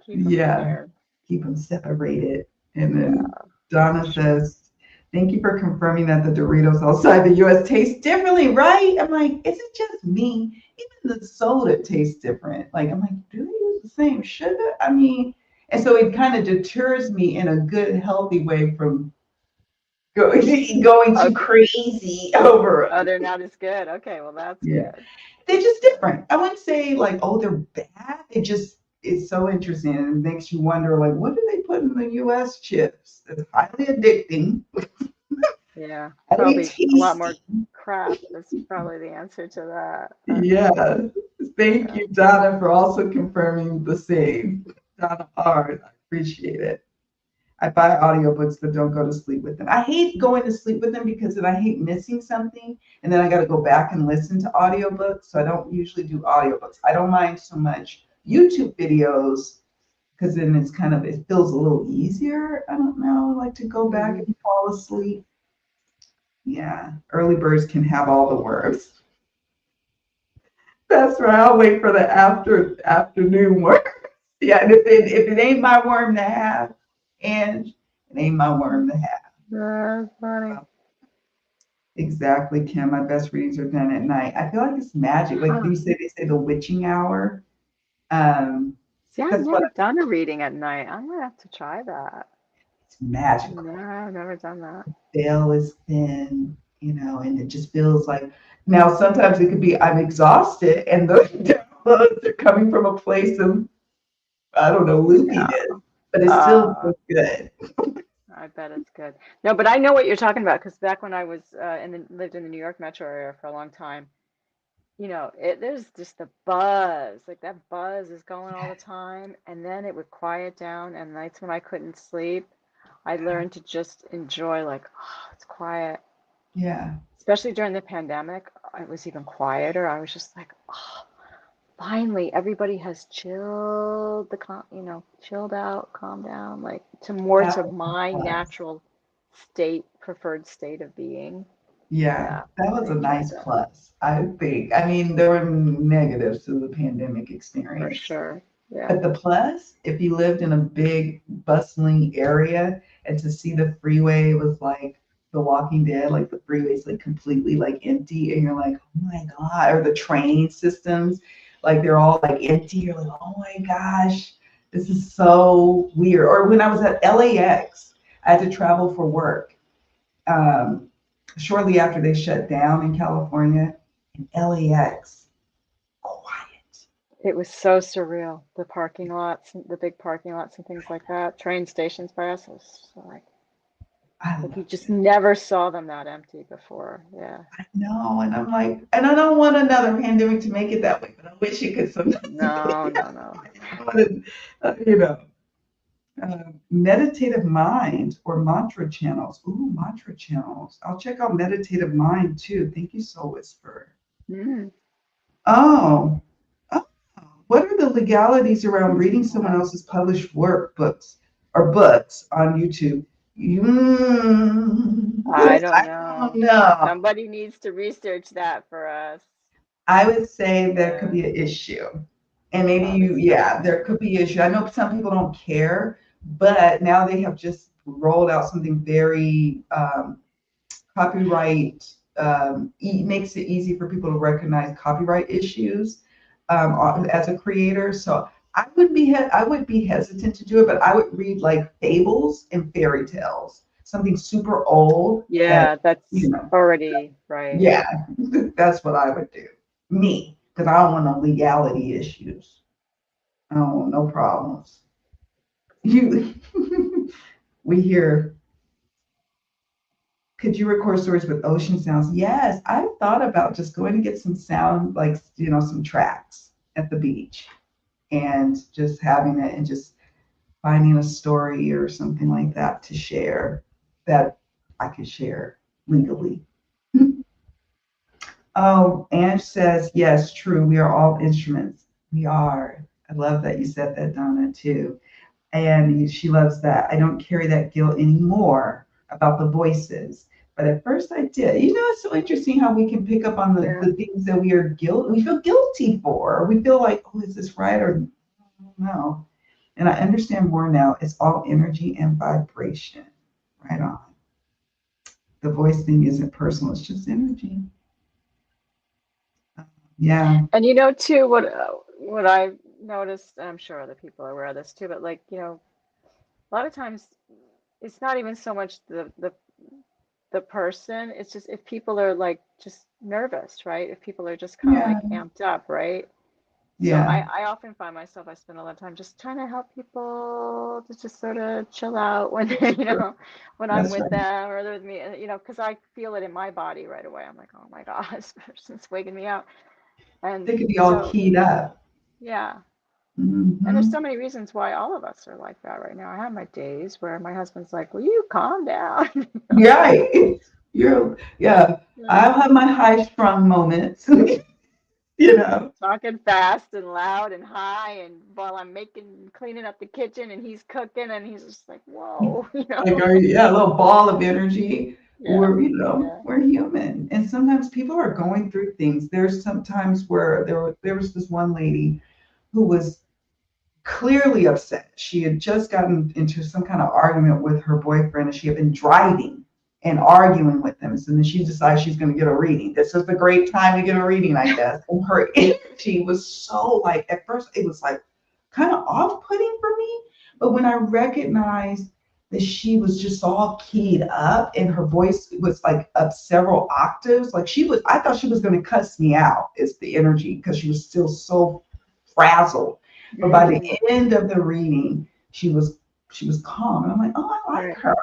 yeah, prepared. keep them separated. And then Yeah, for Donna sure. says, Thank you for confirming that the Doritos outside the US taste differently, right? I'm like, is it just me? Even the soda tastes different. Like, I'm like, do they use the same sugar? I mean, and so it kind of deters me in a good, healthy way from going Oh, too crazy over oh, them. they're not as good. Okay, well, that's Yeah. good. They're just different. I wouldn't say like, oh, they're bad. It just is so interesting and it makes you wonder, like, what do they put in the US chips? It's highly addicting, Yeah, highly probably a lot more tasty. crap. That's probably the answer to that. Yeah. Thank Yeah. you, Donna, for also confirming the same. Donna R. I appreciate it. I buy audiobooks but don't go to sleep with them. I hate going to sleep with them because then I hate missing something and then I got to go back and listen to audiobooks. So I don't usually do audiobooks. I don't mind so much YouTube videos because then it's kind of, it feels a little easier. I don't know, like to go back Hmm. and fall asleep. Yeah, early birds can have all the worms. That's right. I'll wait for the afternoon worm. Yeah, and if it ain't my worm to have, and it ain't my worm to have. That's funny. Exactly, Kim. My best readings are done at night. I feel like it's magic. Like Huh. they say the witching hour. Um, See, I've that's what never done a reading at night. I'm gonna have to try that. it's magical. No, I've never done that. Veil is thin, and it just feels like now sometimes it could be I'm exhausted and the downloads are coming from a place of I don't know loopiness, No. but it still Uh, feels good. I bet it's good. No, but I know what you're talking about because back when I was lived in the New York metro area for a long time, there's just the buzz, like that buzz is going all the time, and then it would quiet down, and nights when I couldn't sleep, I learned to just enjoy like, oh, it's quiet. Yeah, Especially during the pandemic, it was even quieter. I was just like, oh, finally, everybody has chilled out, calmed down, like to more that to was a my plus. natural preferred state of being. Yeah, Yeah, that I was a enjoyed nice that plus, I think. I mean, there were negatives to the pandemic for experience. sure. Yeah. But the plus, if you lived in a big, bustling area and to see the freeway was like The Walking Dead, like the freeway's like completely like empty, and you're like, oh my God, or the train systems, like they're all like empty. You're like, oh my gosh, this is so weird. Or when I was at LAX, I had to travel for work. Um, Shortly after they shut down in California, in LAX, quiet. It was so surreal. The parking lots, the big parking lots and things like that, train stations by us, it was so I like you loved just it. never saw them that empty before. Yeah. No, and I'm like, and I don't want another pandemic to make it that way, but I wish it could sometimes No, be no, that no. way. I want to, meditative mind or mantra channels. Ooh, mantra channels. I'll check out meditative mind too. Thank you, Soul Whisperer. Mm. Oh, oh, what are the legalities around reading someone else's published books on YouTube? I don't I don't know. know. Somebody needs to research that for us. I would say there could Yeah, be an issue. And maybe probably yeah, so. there could be issue. I know some people don't care, but now they have just rolled out something very copyright, makes it easy for people to recognize copyright issues as a creator. So I would be hesitant to do it, but I would read like fables and fairy tales, something super old that Yeah, you that's know already right. yeah, that's what I would do. Me, because I don't want no legality issues. I don't want no problems. You, we hear, could you record stories with ocean sounds? Yes, I've thought about just going to get some sound, like, some tracks at the beach and just having it and just finding a story or something like that to share that I could share legally. Oh, Ange says, yes, true. We are all instruments. We are. I love that you said that, Donna, too. And she loves that. I don't carry that guilt anymore about the voices. But at first I did. It's so interesting how we can pick up on the, Yeah. the things that we feel guilty for. We feel like, oh, is this right? Or no. And I understand more now. It's all energy and vibration. Right on. The voice thing isn't personal, it's just energy. Yeah, And too, what I've noticed, and I'm sure other people are aware of this too, but like, a lot of times it's not even so much the person, it's just if people are like just nervous, right? If people are just kind of yeah, like amped up, right? So yeah. I often find myself, I spend a lot of time just trying to help people to just sort of chill out when For sure. when I'm That's with right. them or they're with me, because I feel it in my body right away. I'm like, oh my God, this person's waking me up. And They could be all so, keyed up. yeah. And there's Hmm. so many reasons why all of us are like that right now. I have my days where my husband's like, will you calm down? Right. Yeah. Yeah. I'll have my high strung moments, you know. Talking fast and loud and high, and while I'm cleaning up the kitchen, and he's cooking, and he's just like, whoa, Like, yeah, a little ball of energy. Yeah, We're yeah. we're human, and sometimes people are going through things. There's sometimes where there was this one lady who was clearly upset. She had just gotten into some kind of argument with her boyfriend, and she had been driving and arguing with him. So then she decides she's going to get a reading. This is the great time to get a reading, I guess. And her energy was so like, at first, it was like kind of off putting for me. But when I recognized that she was just all keyed up and her voice was like up several octaves, like I thought she was going to cuss me out, is the energy, because she was still so frazzled. But by the Mm, end of the reading, she was calm, and I'm like, oh, I like right, her.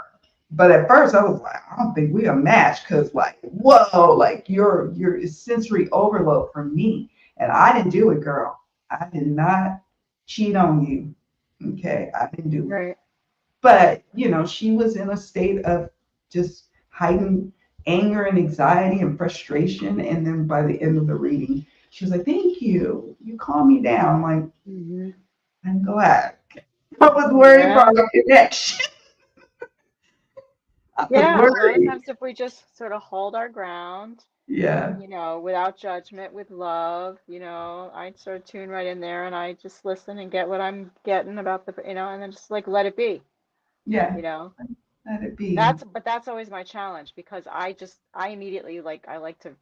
But at first, I was like, I don't think we a match, because like, whoa, like you're sensory overload for me, and I didn't do it, girl. I did not cheat on you. Okay, I didn't do it. right. But she was in a state of just heightened anger and anxiety and frustration. And then by the end of the reading, she was like, "Thank you. You calmed me down." I'm like, Hmm. I'm glad. I was worried Yeah, about our connection. I was yeah. A lot of worried. times, if we just sort of hold our ground, Yeah, without judgment, with love, I sort of tune right in there and I just listen and get what I'm getting about and then just like let it be, yeah. you know. Let it be. But that's always my challenge because I immediately I like to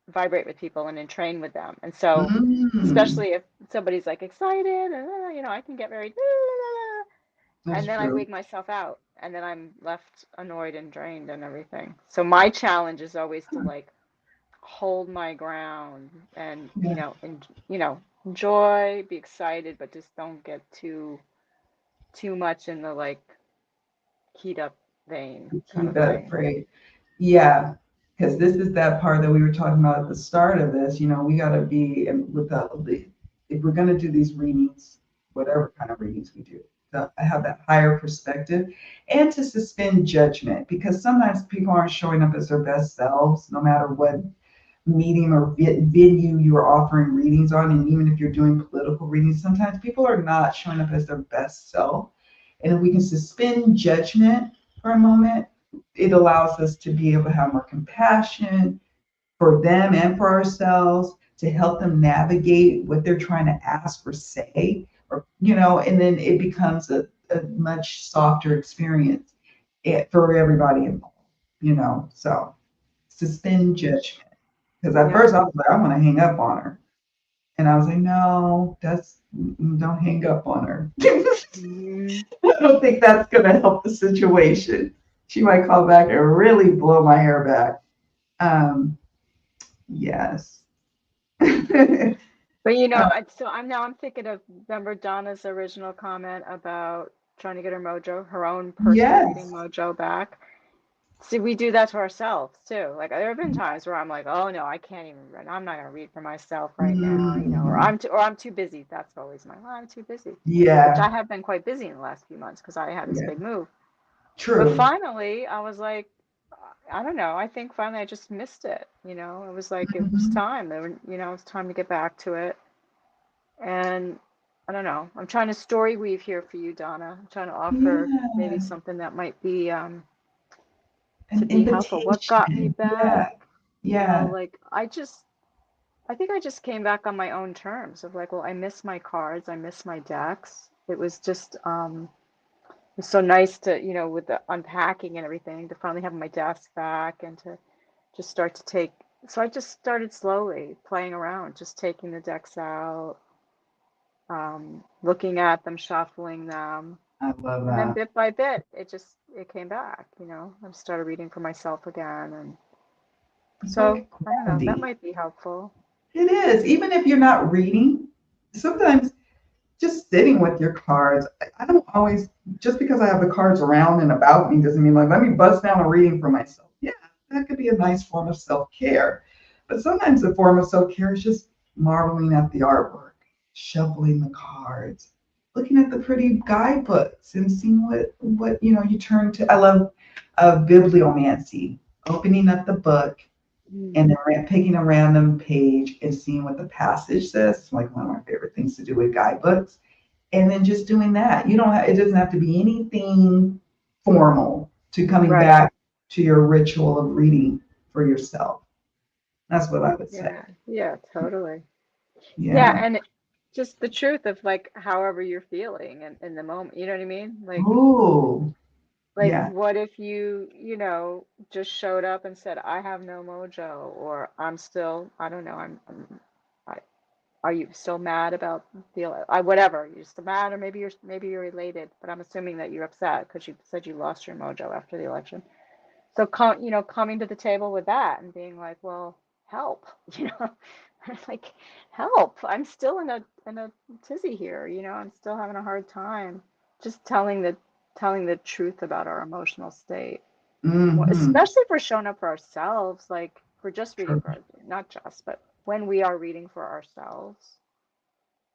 vibrate with people and then train with them. And so, Mm, especially if somebody's like excited and I can get very that's and then I true. wig myself out and then I'm left annoyed and drained and everything. So my challenge is always to like hold my ground and Yeah, enjoy, be excited, but just don't get too much in the like heat up vein kind keep of that thing. afraid. Yeah, because this is that part that we were talking about at the start of this. We got to be with if we're going to do these readings, whatever kind of readings we do, to have that higher perspective and to suspend judgment, because sometimes people aren't showing up as their best selves, no matter what medium or venue you're offering readings on. And even if you're doing political readings, sometimes people are not showing up as their best self. And if we can suspend judgment for a moment, it allows us to be able to have more compassion for them and for ourselves, to help them navigate what they're trying to ask or say, and then it becomes a much softer experience for everybody involved. So suspend judgment. Because at Yep. first I was like, I'm gonna hang up on her. And I was like, no, don't hang up on her. Hmm. I don't think that's gonna help the situation. She might call back and really blow my hair back. Yes. But so I'm thinking of, remember Donna's original comment about trying to get her own personal reading Yes. mojo back. See, we do that to ourselves too. Like there have been times where I'm like, oh no, I can't even read. I'm not gonna read for myself right now, Mm, or I'm too busy. That's always I'm too busy, which I yeah. have been quite busy in the last few months because I had this Yeah. big move. But True. finally, I was like, I don't know. I think finally I just missed it. It was like it was Hmm. time. It was time to get back to it. And I don't know. I'm trying to story weave here for you, Donna. I'm trying to offer maybe Yeah. something that might be to An be helpful. What got me invitation. Yeah. back? Yeah. Like I think I just came back on my own terms of like, well, I miss my cards, I miss my decks. It was so nice to, with the unpacking and everything, to finally have my desk back and to just start to take. So I just started slowly playing around, just taking the decks out, looking at them, shuffling them. I love And then that. bit by bit, it came back, I started reading for myself again. And It's so like I don't know, that grounding. might be helpful. It is. Even if you're not reading, sometimes just sitting with your cards. I don't always, just because I have the cards around and about me doesn't mean like, let me bust down a reading for myself. Yeah, that could be a nice form of self care. But sometimes the form of self care is just marveling at the artwork, shuffling the cards, looking at the pretty guidebooks and seeing what you turn to. I love bibliomancy, opening up the book Mm. and then picking a random page and seeing what the passage says. It's like one of my favorite things to do with guidebooks. And then just doing that. You don't have, it doesn't have to be anything formal to coming Right. back to your ritual of reading for yourself. That's what I would say. Yeah. Yeah, totally. Yeah, Yeah. and just the truth of like however you're feeling in the moment. You know what I mean? Ooh, Like yeah. what if just showed up and said, I have no mojo, or I'm still, I don't know, I, are you still mad about whatever, you're still mad, or maybe you're related, but I'm assuming that you're upset because you said you lost your mojo after the election. So coming to the table with that and being like, well, help, you know, like help. I'm still in a tizzy here, I'm still having a hard time. Just telling the truth about our emotional state. Mm-hmm. Especially if we're showing up for ourselves, like if we're just reading True. for not just, but when we are reading for ourselves,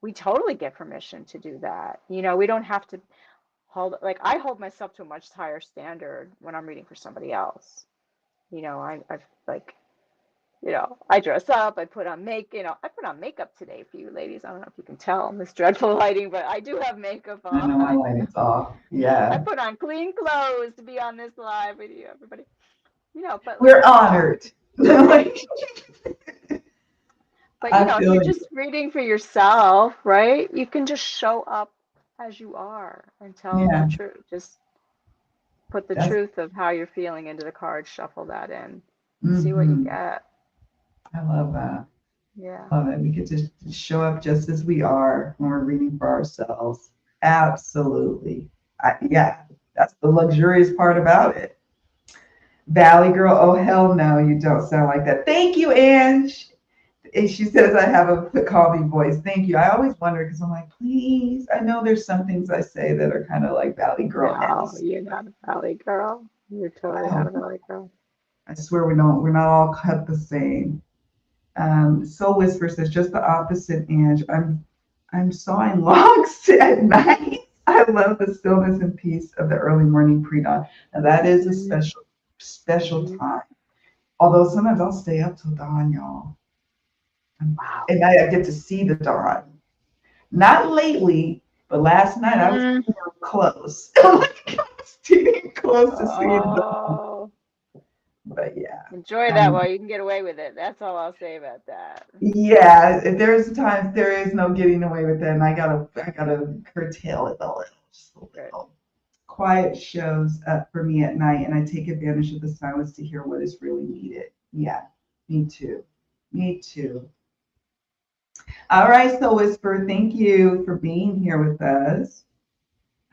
we totally get permission to do that. We don't have to I hold myself to a much higher standard when I'm reading for somebody else. I've like, I dress up, I put on makeup today for you ladies. I don't know if you can tell in this dreadful lighting, but I do have makeup I know my on. lighting's off. I Yeah. put on clean clothes to be on this live with you, everybody. But We're like, honored. but I if feel you're you. just reading for yourself, right? You can just show up as you are and tell the Yeah. truth. Just put the That's truth of how you're feeling into the card, shuffle that in, see what you mm-hmm. get. I love that. Yeah. Love it. We get to show up just as we are when we're reading for ourselves. Absolutely. Yeah, that's the luxurious part about it. Valley girl, oh hell no, you don't sound like that. Thank you, Ange. And she says I have a call me voice. Thank you. I always wonder because I'm like, please. I know there's some things I say that are kind of like Valley No, girl-esque. you're not a valley girl. You're totally not a valley girl. I swear we're not all cut the same. Soul Whisper says just the opposite, Ange. I'm sawing logs at night. I love the stillness and peace of the early morning pre-dawn. And that is a Mm-hmm. special Mm-hmm. time. Although sometimes I'll stay up till dawn, y'all. Wow. And I get to see the dawn. Not lately, but last night I was Mm. close. I was getting close to seeing the dawn. Oh, But yeah. enjoy that Um, while you can get away with it. That's all I'll say about that. yeah, there's times there is no getting away with it, and I gotta curtail it a little, just a Good. little. Quiet shows up for me at night, and I take advantage of the silence to hear what is really needed. Yeah, me too. Me too. All right, so Whisper, thank you for being here with us.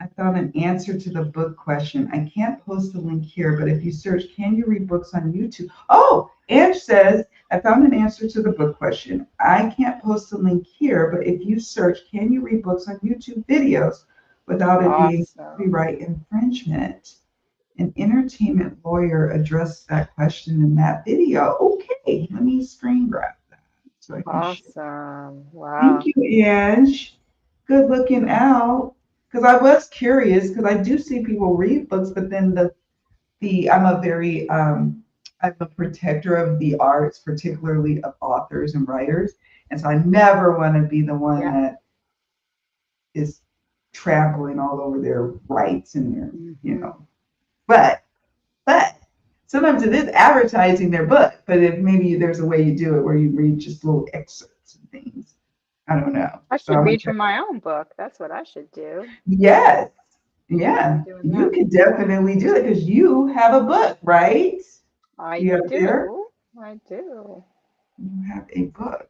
I found an answer to the book question. I can't post the link here, but if you search, can you read books on YouTube? Oh, Ange says, I found an answer to the book question. I can't post the link here, but if you search, can you read books on YouTube videos without it being Awesome. copyright infringement? An entertainment lawyer addressed that question in that video. Okay, let me screen grab that so I can share. Awesome. Thank Wow. you, Ange. Good looking out. Because I was curious, because I do see people read books, but then the I'm a protector of the arts, particularly of authors and writers, and so I never want to be the one Yeah. that is trampling all over their rights and their, you Mm-hmm. know. But sometimes it is advertising their book. But if maybe there's a way you do it where you read just little excerpts and things, I don't know. I So should I'm gonna read check. from my own book. That's what I should do. Yes, We'll be Yeah, doing you that. could definitely do it because you have a book, right? I You have there? do. I do. You have a book,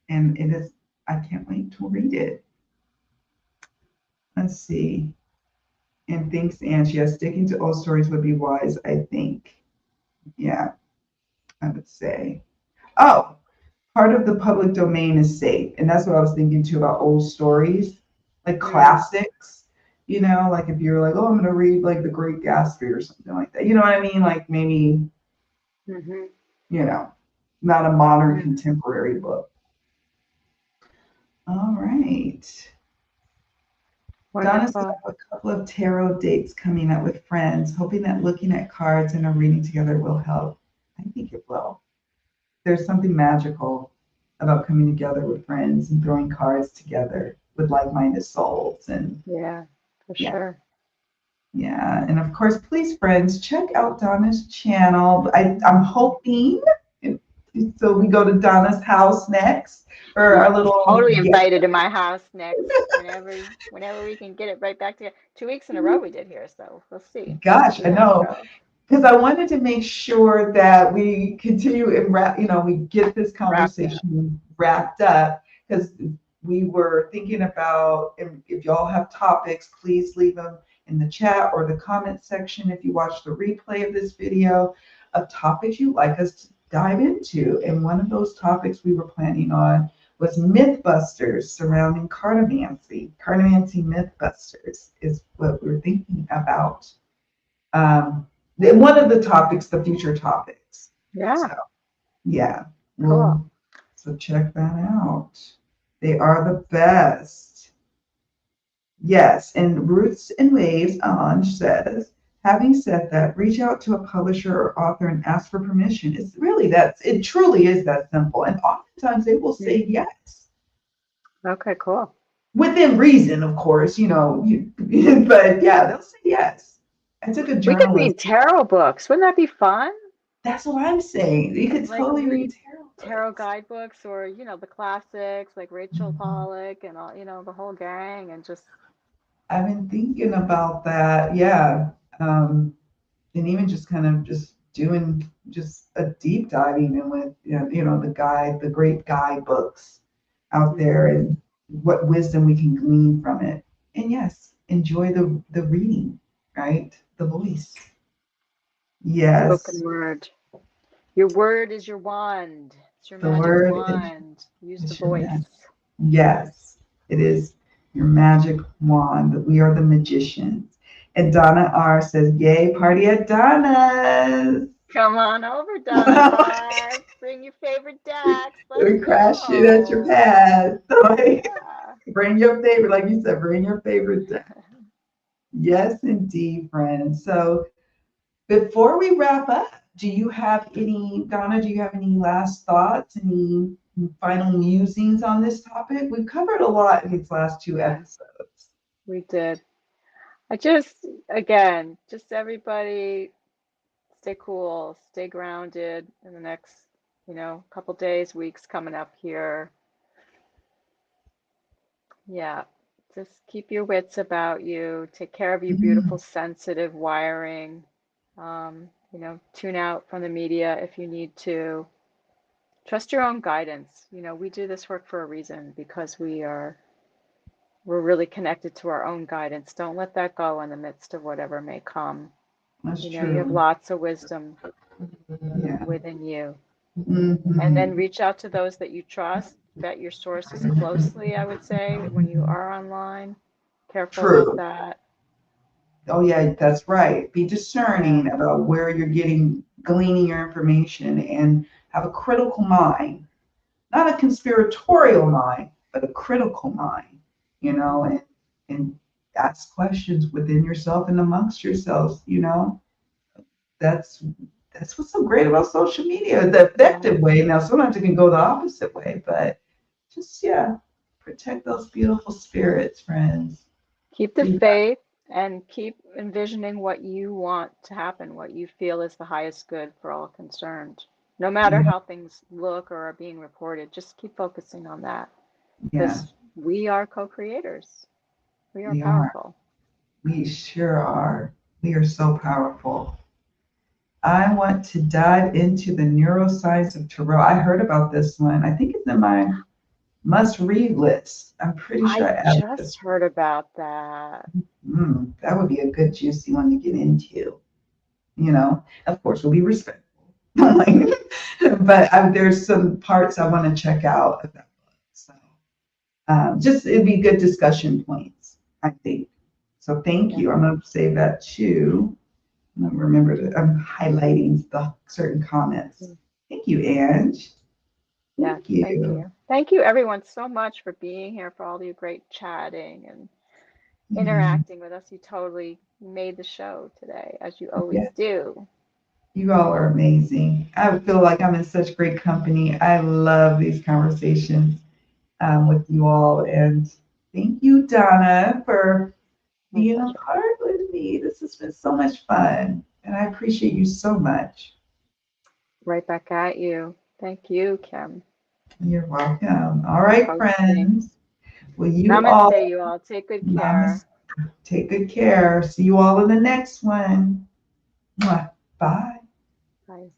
and it is, I can't wait to read it. Let's see. And thanks, Angie. Yeah, sticking to old stories would be wise, I think. Yeah, I would say. Oh, part of the public domain is safe. And that's what I was thinking too about old stories, like Mm, classics. Like if you're like, oh, I'm going to read like The Great Gatsby or something like that. You know what I mean? Like maybe, mm-hmm. you know, not a modern Mm. contemporary book. All right. Donna's got Wonderful. a couple of tarot dates coming up with friends, hoping that looking at cards and a reading together will help. I think it will. There's something magical about coming together with friends and throwing cards together with like-minded souls. And Yeah, for yeah, sure. yeah. And of course, please, friends, check out Donna's channel. I'm hoping, so we go to Donna's house next for You're our little totally get. invited to my house next, whenever we can get it right back together. 2 weeks in a row we did here, so we'll see. We'll Gosh, see I how it know. goes. Because I wanted to make sure that we continue and we get this Wrapped up. conversation wrapped up. Because we were thinking about, if y'all have topics, please leave them in the chat or the comment section if you watch the replay of this video of topics you'd like us to dive into. And one of those topics we were planning on was Mythbusters surrounding Cartomancy. Cartomancy Mythbusters is what we were thinking about. One of the topics, the future topics. Yeah, So yeah, cool. well, so check that out. They are the best. Yes, and Roots and Waves Ange says, having said that, reach out to a publisher or author and ask for permission. It truly is that simple. And oftentimes they will say Hmm. yes. Okay, cool. Within reason, of course, but yeah, they'll say yes. I took a We could journalist. read tarot books. Wouldn't that be fun? That's what I'm saying. You could Like totally read read tarot tarot books. guidebooks or, the classics like Rachel Mhm. Pollack and all, the whole gang and just I've been thinking about that. Yeah. And even just kind of just doing just a deep diving in with, the great guidebooks out there hmm and what wisdom we can glean from it. And yes, enjoy the reading, right? The voice. spoken Yes. word. Your word is your wand. It's your The magic word wand. Use the is your voice. magic. Yes, it is your magic wand. We are the magicians. And Donna R says, Yay, party at Donna's. Come on over, Donna R. Bring your favorite decks. Let's We crashed it at your go. pad. So, like, Yeah. bring your favorite, like you said, bring your favorite deck. Yes, indeed, friends. So before we wrap up, Donna, do you have any last thoughts, any final musings on this topic? We've covered a lot in these last two Yeah, episodes. we did. I just, again, just everybody stay cool, stay grounded in the next, couple days, weeks coming up here. Yeah, just keep your wits about you. Take care of your beautiful, Mm, sensitive wiring. Tune out from the media if you need to. Trust your own guidance. We do this work for a reason because we're really connected to our own guidance. Don't let that go in the midst of whatever may come. that's You have true. lots of wisdom Yeah. within you. And then Hmm. reach out to those that you trust. Vet your sources closely, I would say, when you are online. Careful about True. that. Oh, yeah, that's right. Be Yeah. discerning about where you're gleaning your information and have a critical mind, not a conspiratorial mind, but a critical mind, hmm and ask questions within yourself and amongst yourselves. That's that's what's so great about social media, the Yeah. effective way. Now, sometimes it can go the opposite way, but just, yeah, protect those beautiful spirits, friends. Keep the You faith and keep envisioning what you want to happen, what you feel is the highest good for all concerned. No matter Yeah, how things look or are being reported, just keep focusing on that yeah, because we are co creators. We are we are. powerful. We sure are. We are so powerful. I want to dive into the neuroscience of tarot. I heard about this one. I think it's in my must read list. I'm pretty sure I I added this. just heard about that. That would be a good, juicy one to get into. You know, of course, we'll be respectful. Like, but there's some parts I want to check out of that book. So just it'd be good discussion points, I think. So thank Yeah. you. I'm going to save that too. I'm gonna remember that I'm highlighting the certain comments. Mm. Thank you, Ange. Yes, Thank thank you. you. Thank you, everyone, so much for being here, for all your great chatting and Yeah, interacting with us. You totally made the show today, as you always yeah, do. you all are amazing. I feel like I'm in such great company. I love these conversations with you all. And thank you, Donna, for My being a pleasure. part with me. This has been so much fun. And I appreciate you so much. Right back at you. Thank you, Kim, You're welcome. All for right, hosting. friends. Well, you Namaste, all, you all. Take good namaste. care. Take good care. See you all in the next one. Mwah. Bye. Bye.